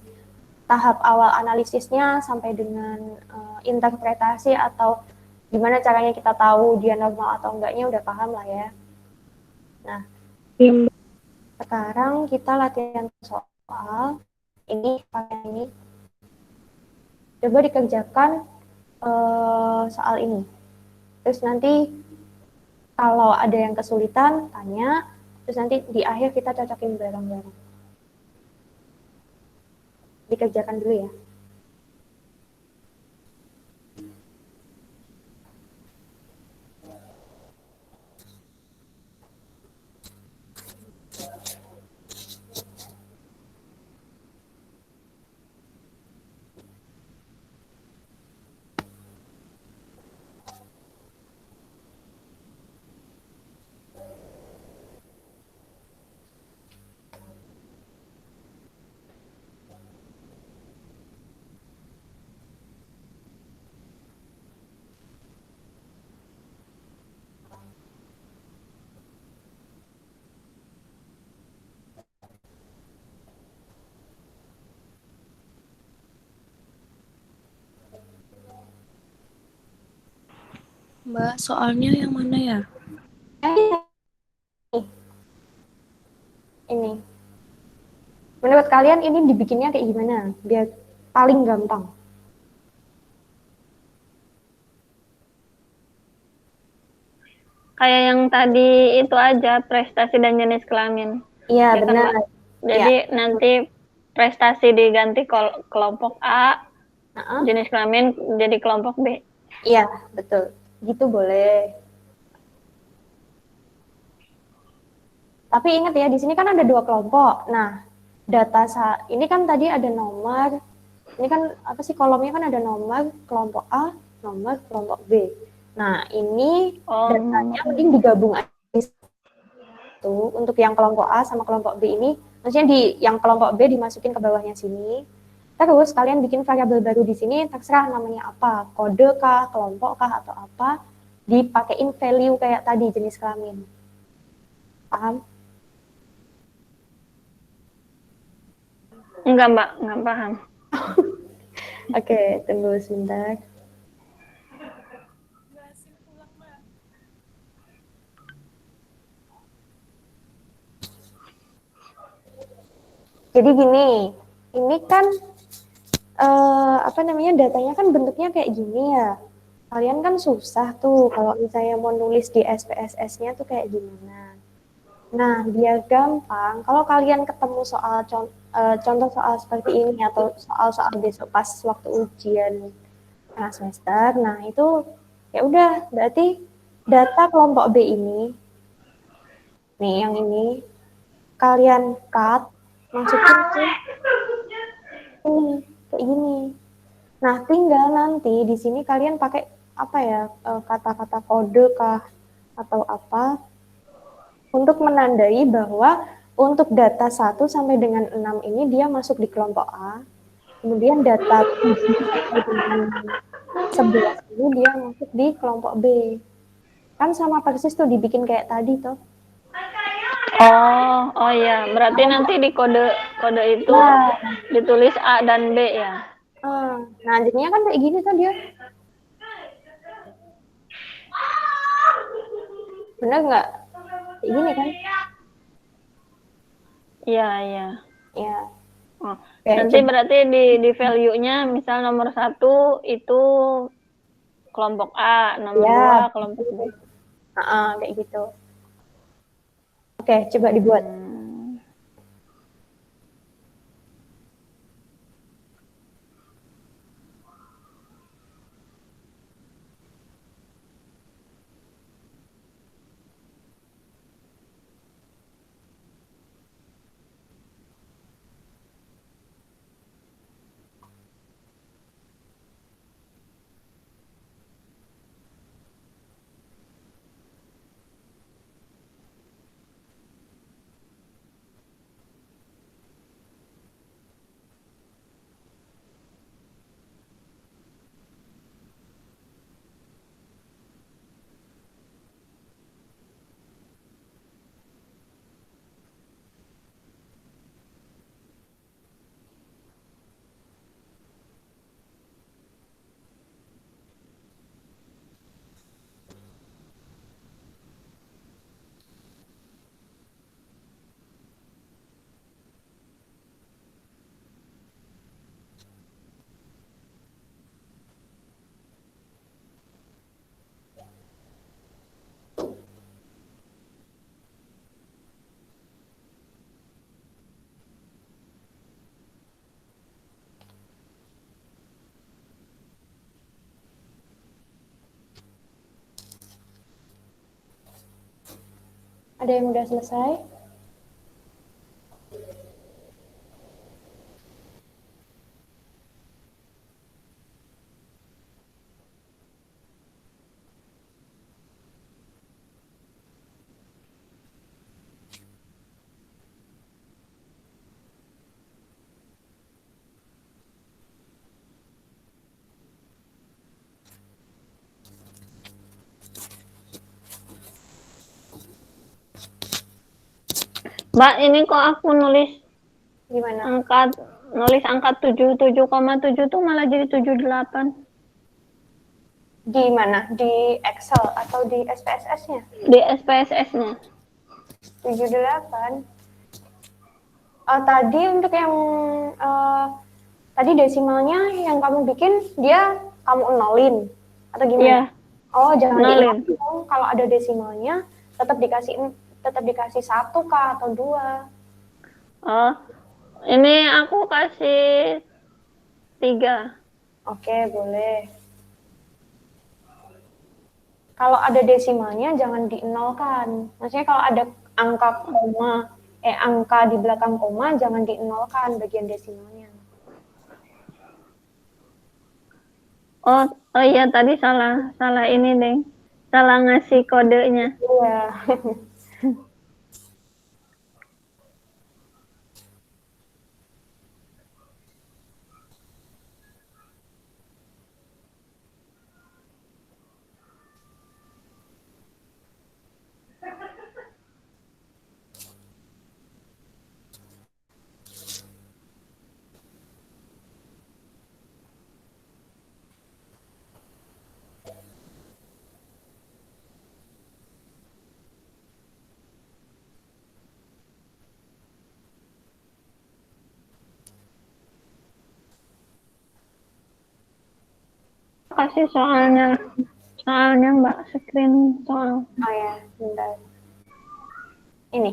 tahap awal analisisnya sampai dengan interpretasi atau gimana caranya kita tahu dia normal atau enggaknya udah paham lah ya. Nah, sekarang kita latihan soal ini. Coba dikerjakan soal ini. Terus nanti kalau ada yang kesulitan tanya, terus nanti di akhir kita cocokin bareng-bareng. Dikerjakan dulu ya. Mbak, soalnya yang mana ya? Ini. Menurut kalian ini dibikinnya kayak gimana? Biar paling gampang. Kayak yang tadi itu aja, prestasi dan jenis kelamin. Iya, Ya kan, benar. Mbak? Jadi nanti prestasi diganti kelompok A, jenis kelamin jadi kelompok B. Iya, betul. Gitu boleh. Tapi ingat ya, di sini kan ada 2 kelompok. Nah, ini kan tadi ada nomor. Ini kan apa sih, kolomnya kan ada nomor kelompok A, nomor kelompok B. Nah, ini datanya mending digabung aja tuh untuk yang kelompok A sama kelompok B ini. Maksudnya yang kelompok B dimasukin ke bawahnya sini. Terus kalian bikin variabel baru di sini, terserah namanya apa, kode kah, kelompok kah, atau apa, dipakein value kayak tadi jenis kelamin. Paham? Enggak, Mbak, enggak paham. Oke, tunggu sebentar. Jadi gini, ini kan datanya kan bentuknya kayak gini ya. Kalian kan susah tuh kalau misalnya mau nulis di SPSS-nya tuh kayak gimana. Nah, biar gampang, kalau kalian ketemu contoh soal seperti ini atau soal-soal besok pas waktu ujian tengah semester, nah itu ya udah berarti data kelompok B ini, nih yang ini, kalian cut, masukin ke ini, kayak gini. Nah, tinggal nanti di sini kalian pakai apa ya, kata-kata kode kah atau apa untuk menandai bahwa untuk data 1 sampai dengan 6 ini dia masuk di kelompok A. Kemudian data 7 sampai dengan 11 ini dia masuk di kelompok B. Kan sama persis tuh dibikin kayak tadi tuh. Oh iya, berarti nanti di kode itu ditulis A dan B ya? Nah, jadinya kan kayak gini tuh dia. Bener nggak? Kayak gini kan? Iya, iya. Ya. Oh, Oke, nanti coba. berarti di value-nya misal nomor 1 itu kelompok A, nomor 2 Ya, kelompok B. kayak gitu. Oke, coba dibuat. Hmm. Ada yang udah selesai? Mbak, ini kok aku Gimana? angka 77,7 tuh malah jadi 78 Di mana? Di Excel atau di SPSS-nya? di SPSS-nya. 78. Tadi untuk yang tadi desimalnya yang kamu bikin dia kamu nolin atau gimana? Iya, Oh, jangan nolin. dinolin dong. Kalau ada desimalnya tetap dikasih 1 kah atau 2. Oh, ini aku kasih 3. Oke, boleh. Kalau ada desimalnya jangan dienolkan. Maksudnya kalau ada angka di belakang koma jangan dienolkan bagian desimalnya. Oh, oh iya tadi salah ini, Deng. Salah ngasih kodenya. Iya. Kasih soalnya Mbak, screen soal. Oh ya, bentar. Ini.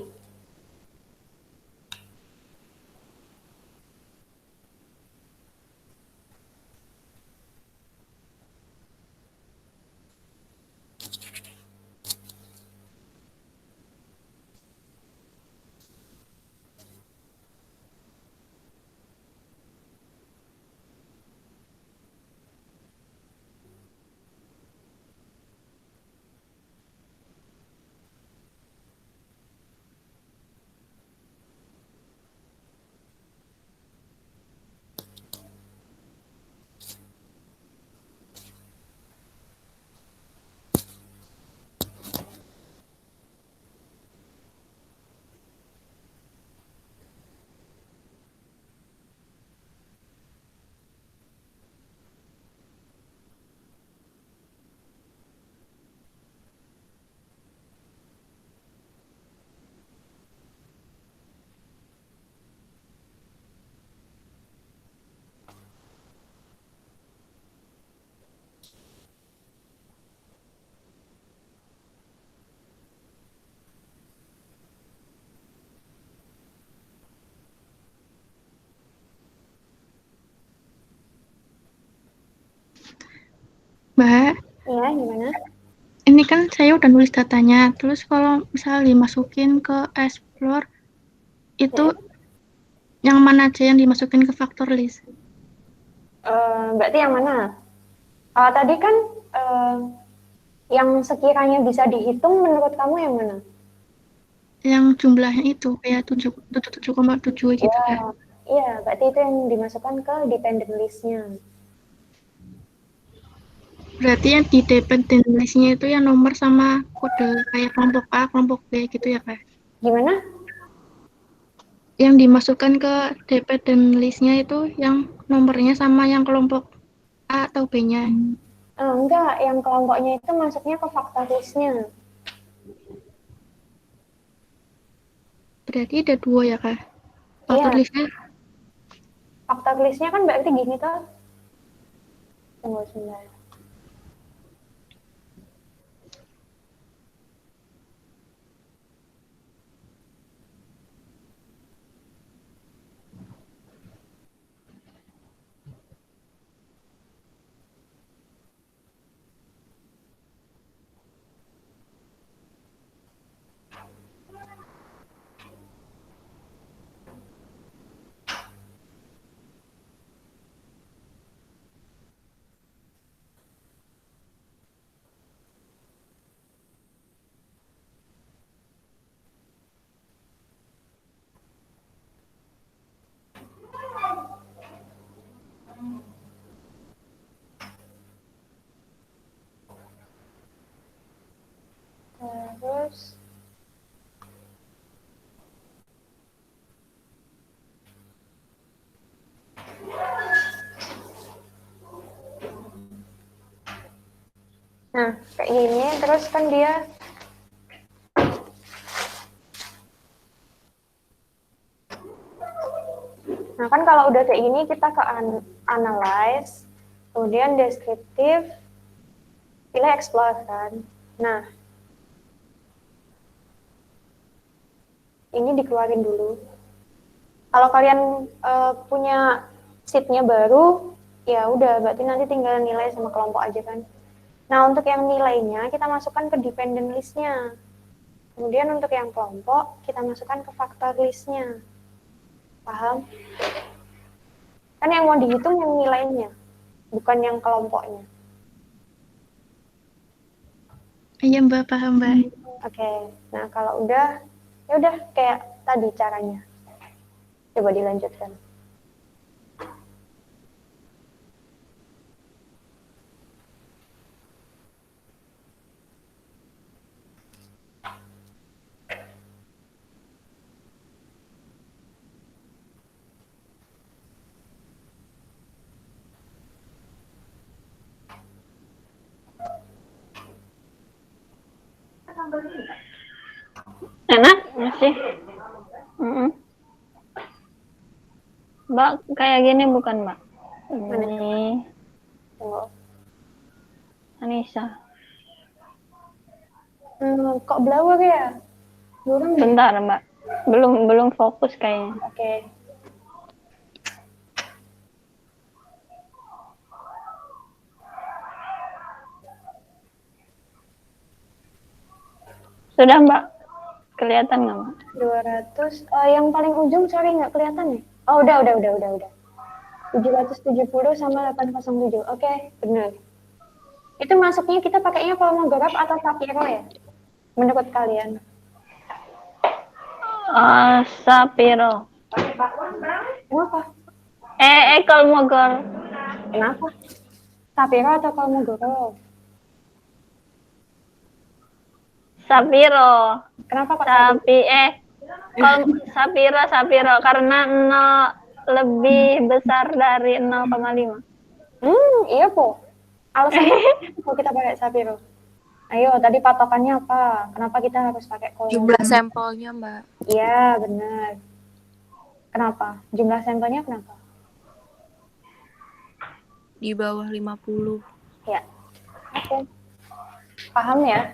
Mbak, Iya, gimana? ini kan saya udah nulis datanya, terus kalau misal dimasukin ke Explore, itu yang mana aja yang dimasukin ke factor list? Berarti yang mana? Tadi kan eh, yang sekiranya bisa dihitung menurut kamu yang mana? Yang jumlahnya itu kayak 7,7 gitu Ya, kan. iya, berarti itu yang dimasukkan ke dependent list-nya. Berarti yang di dependent list-nya itu yang nomor sama kode kayak kelompok A, kelompok B gitu ya, Kak? Gimana? Yang dimasukkan ke dependent list-nya itu yang nomornya sama yang kelompok A atau B-nya. Enggak, yang kelompoknya itu masuknya ke factor list-nya. Berarti ada 2 ya, Kak? Factor Iya, list-nya. faktor list-nya kan berarti gini tuh. Tunggu sebentar. Terus, nah kayak gini, terus kan dia Nah, kan kalau udah kayak gini kita ke analyze, kemudian deskriptif, pilih explore kan. Nah, ini dikeluarin dulu. Kalau kalian punya sheet-nya baru, ya udah berarti nanti tinggal nilai sama kelompok aja kan. Nah, untuk yang nilainya kita masukkan ke dependent list-nya. Kemudian untuk yang kelompok kita masukkan ke factor list-nya. Paham? Kan yang mau dihitung yang nilainya, bukan yang kelompoknya. Iya, Mbak, paham, Mbak. Oke, nah kalau udah, ya udah kayak tadi caranya. Coba dilanjutkan. Enak masih. Mbak, kayak gini bukan, Mbak? Mana? Ini Tunggu. Anissa. Kok blur ya? Belum. Bentar, Mbak. Belum fokus kayaknya. Oke. Sudah, Mbak. Kelihatan nggak, Mbak? 200. Yang paling ujung sorry nggak kelihatan ya? Oh, udah. 770 sama 807. Oke, benar. Itu masuknya kita pakainya Kolmogorov atau Sapiro ya? Menurut kalian? Sapiro. Kenapa? Kolmogor. Kenapa? Sapiro atau Kolmogorov? Sapiro. Kenapa kok Sapiro karena 0 lebih besar dari 0,5. Iya po. Alasannya kalau kita pakai Sapiro. Ayo, tadi patokannya apa? Kenapa kita harus pakai Kolmogorov? Jumlah sampelnya, Mbak. Iya, benar. Kenapa? Jumlah sampelnya kenapa? Di bawah 50. Ya. Oke. Paham ya?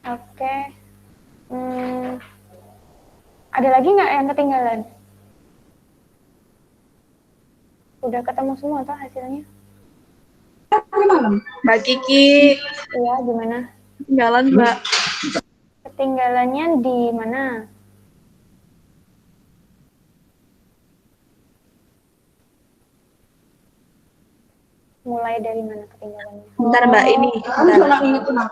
Oke. Ada lagi nggak yang ketinggalan? Udah ketemu semua tuh hasilnya? Mbak Kiki, Iya, gimana? jalan Mbak. Ketinggalannya di mana? Mulai dari mana ketinggalannya? Bentar Mbak, ini. Bentar.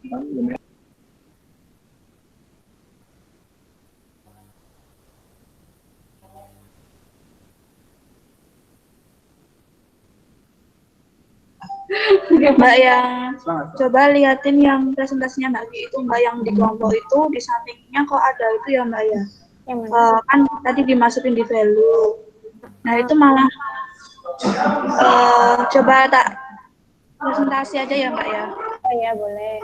Oh ya. Mbak yang coba liatin yang presentasinya Mbak Ki itu Mbak yang di kelompok itu di sampingnya kok ada itu ya Mbak ya. Yang mana? Kan tadi dimasukin di value. Nah itu malah coba tak presentasi aja ya Mbak ya. Oh ya, boleh.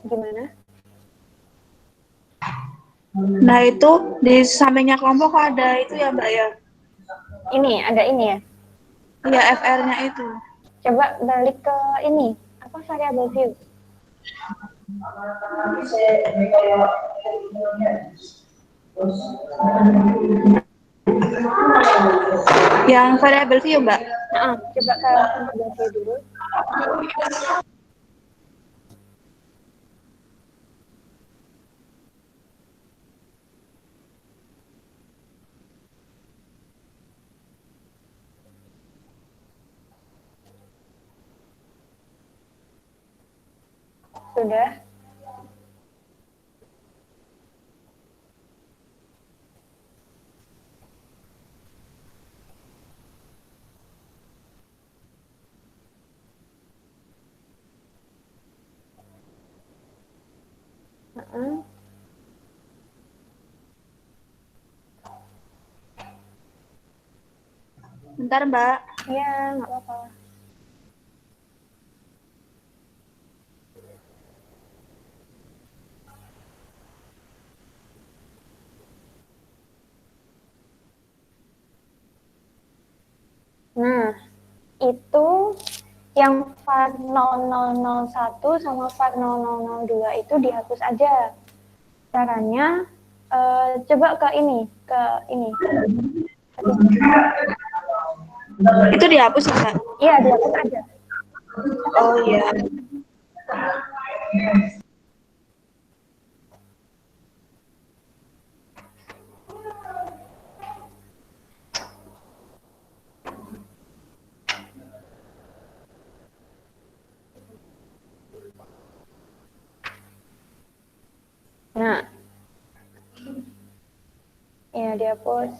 Gimana? Nah itu di sampingnya kelompok kok ada itu ya Mbak ya. Ini, ada ini ya? Iya FR-nya itu. Coba balik ke ini, apa variable view? Yang variable view Mbak. Coba ke variable view dulu. Sudah. Bentar Mbak. Iya, nggak apa-apa. Nah, itu yang var 0001 sama var 0002 itu dihapus aja. Caranya, coba ke ini. Itu dihapus ya Mbak? Iya, dihapus aja. Oh iya. Nah, ya dihapus.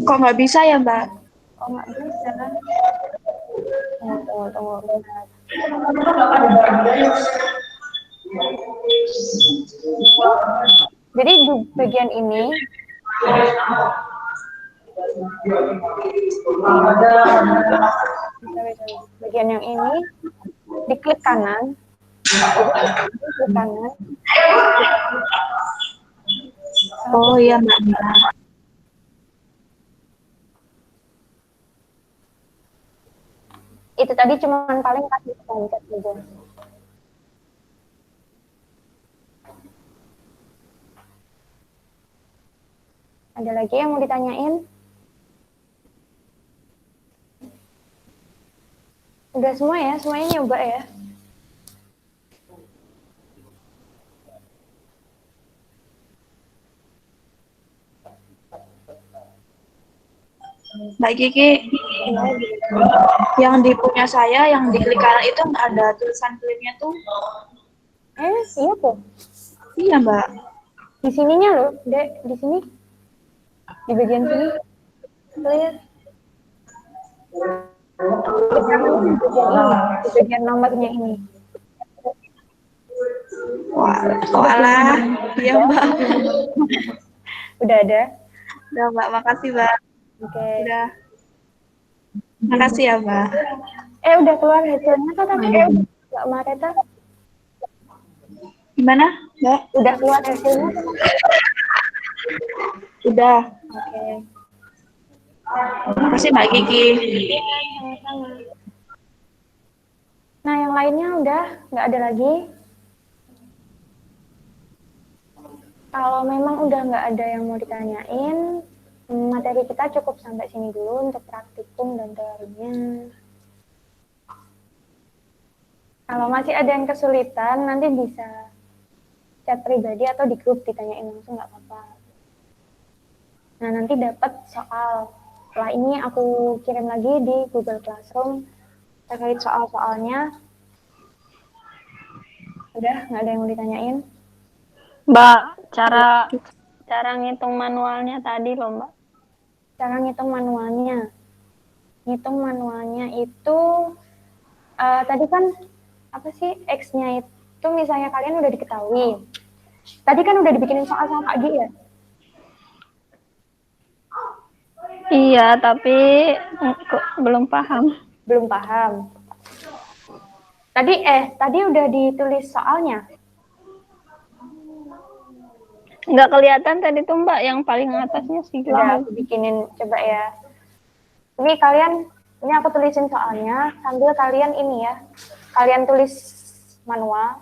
Kok nggak bisa ya Mbak? Oh, nggak bisa. Tunggu. Bentar. Jadi di bagian ini, bagian yang ini, diklik kanan. Klik kanan. Oh iya Mbak. Itu tadi cuma paling kasih pencet saja. Ada lagi yang mau ditanyain? Udah semua ya? Semuanya nyoba ya? Mbak Kiki, yang di punya saya, yang di klik kanan itu nggak ada tulisan klaimnya tuh. Iya tuh. Iya, Mbak. Di sininya loh, Dek. Di sini. Di bagian sini. Lihat. Di bagian nomornya ini. Walah, iya Mbak. Udah ada? Udah Mbak, makasih Mbak. Oke. Udah. Makasih ya Mbak. Udah keluar hasilnya kok tapi Mbak Mareta? Gimana Mbak? Udah keluar hasilnya? Udah. Oke. Makasih Mbak Kiki. Sama-sama. Nah, yang lainnya udah nggak ada lagi. Kalau memang udah nggak ada yang mau ditanyain, materi kita cukup sampai sini dulu untuk praktikum dan teorinya. Kalau masih ada yang kesulitan, nanti bisa chat pribadi atau di grup ditanyain langsung nggak apa-apa. Nah, nanti dapat soal. Setelah ini aku kirim lagi di Google Classroom terkait soal-soalnya. Udah, nggak ada yang mau ditanyain? Mbak, cara ngitung manualnya tadi loh, Mbak. Cara ngitung manualnya. Ngitung manualnya itu tadi kan apa sih X-nya itu misalnya kalian udah diketahui. Tadi kan udah dibikinin soal sama Kak Gi ya? Iya, tapi belum paham. Belum paham. Tadi udah ditulis soalnya. Nggak kelihatan tadi tuh Mbak, yang paling atasnya sih. Udah aku bikinin, coba ya. Ini aku tulisin soalnya, sambil kalian ini ya, kalian tulis manual.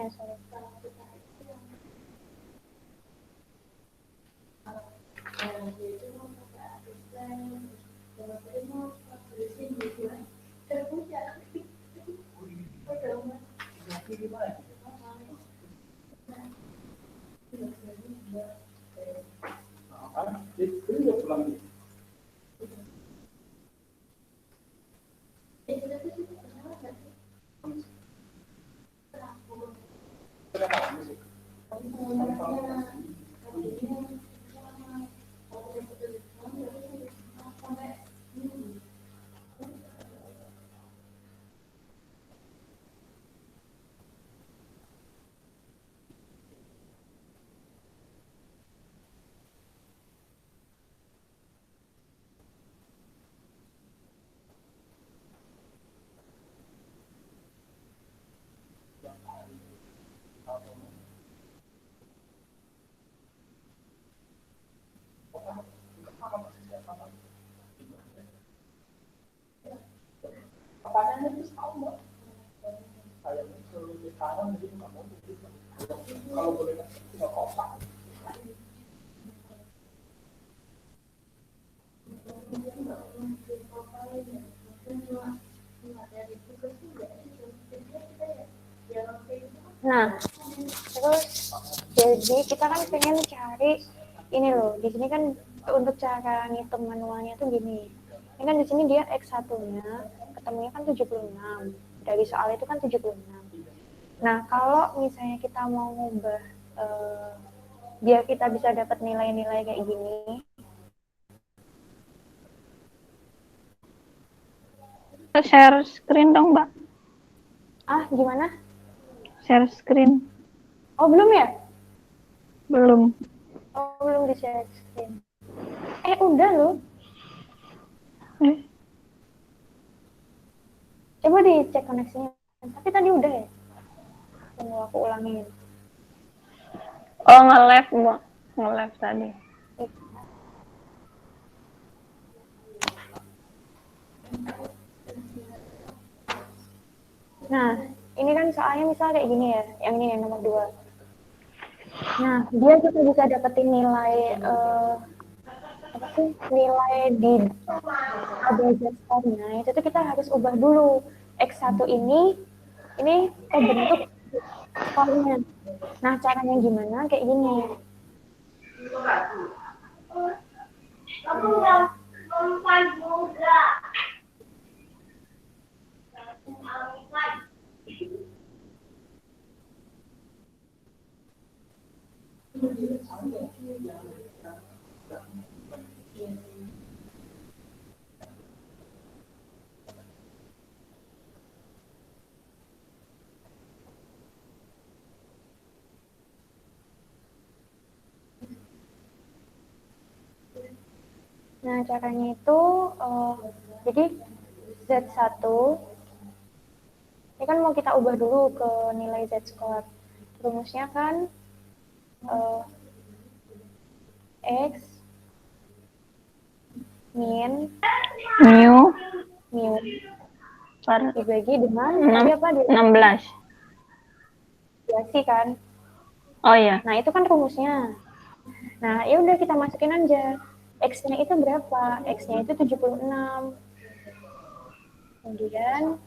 Sorry. Nah, terus jadi kita kan pengen cari ini loh. Di sini kan untuk cara ngitung manualnya tuh gini. Ini kan di sini dia X1-nya ketemunya kan 76. Dari soal itu kan 76. Nah, kalau misalnya kita mau ngubah biar kita bisa dapat nilai-nilai kayak gini. Share screen dong, Mbak. Gimana? Share screen. Oh, belum ya? Belum. Oh, belum di share screen. Udah loh. Coba dicek koneksinya. Tapi tadi udah ya? Tunggu aku ulangin. Oh, nge-live, Mbak. Nge-live tadi. Nah, ini kan soalnya misal kayak gini ya, yang ini yang nomor 2. Nah, dia kita bisa dapetin nilai nilai di ABZ skornya itu tuh kita harus ubah dulu X1 ini bentuk skornya. Nah, caranya gimana? Kayak gini. Nah, caranya itu jadi Z1 ini kan mau kita ubah dulu ke nilai Z-score. Rumusnya kan X min Mu dibagi dengan 16. Biasi kan? Oh iya. Nah, itu kan rumusnya. Nah, ya udah kita masukin aja. X-nya itu berapa? X-nya itu 76. Kemudian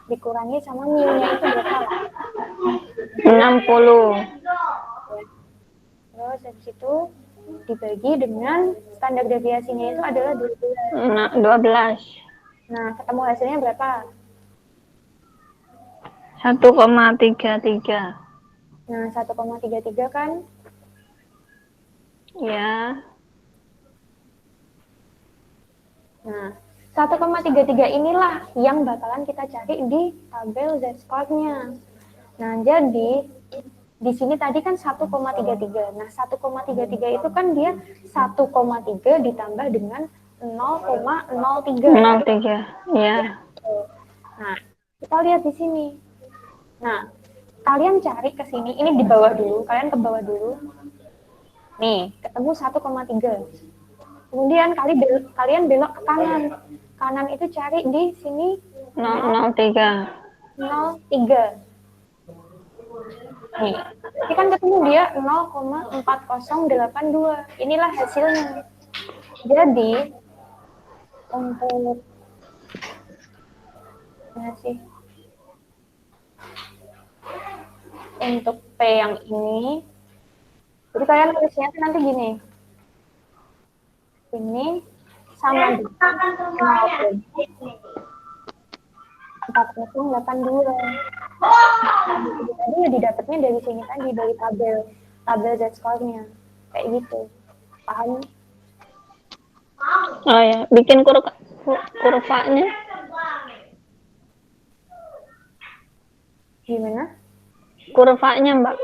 dikurangi sama mu-nya itu berapa? 60. Terus habis itu dibagi dengan standar deviasinya itu adalah 12. Nah, ketemu hasilnya berapa? 1,33. Nah, 1,33 kan? Ya. Nah, 1,33 inilah yang bakalan kita cari di tabel Z-score-nya. Nah, jadi di sini tadi kan 1,33. Nah, 1,33 itu kan dia 1,3 ditambah dengan 0,03. 0,3. Ya. Nah, kita lihat di sini. Nah, kalian cari ke sini, ini di bawah dulu, kalian ke bawah dulu. Nih, ketemu 1,3. Kemudian kalian belok ke kanan. Kanan itu cari di sini 0,03. 0,3. Nih, ini kan ketemu dia 0,4082. Inilah hasilnya. Jadi untuk P yang ini, jadi kalian tulisnya nanti gini. Ini sama dengan 4082. Tadi ya didapatnya dari sini tadi, dari tabel Z-score-nya. Kayak gitu. Paham? Oh ya, bikin kurvanya. Gimana? Kurvanya, Mbak.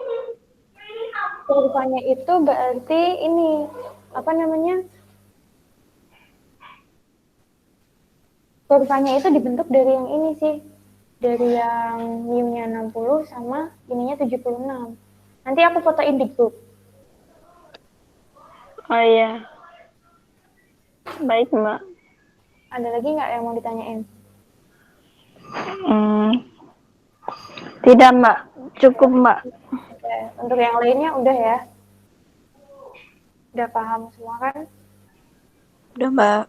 Kurvanya itu berarti ini, apa namanya? Kurvanya itu dibentuk dari yang ini sih. Dari yang mu-nya 60 sama ininya 76. Nanti aku fotoin di grup. Oh iya. Baik, Mbak. Ada lagi nggak yang mau ditanyain? Tidak, Mbak. Cukup, Mbak. Oke. Untuk yang lainnya udah ya? Udah paham semua kan? Udah, Mbak.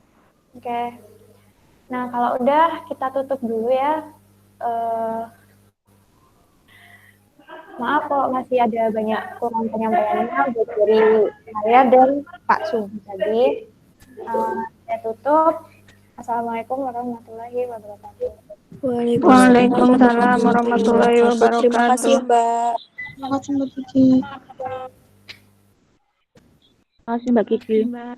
Oke. Nah, kalau udah kita tutup dulu ya. Maaf kalau masih ada banyak kurang penyampaiannya baik dari saya dan Pak Sugi tadi. Saya tutup. Assalamualaikum warahmatullahi wabarakatuh. Waalaikumsalam warahmatullahi Terima kasih wabarakatuh. ya, Mbak. Terima kasih Mbak Kiki. Terima kasih Mbak Kiki. Mbak.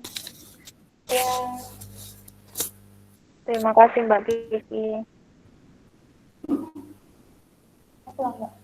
Terima kasih Mbak Kiki. Mbak.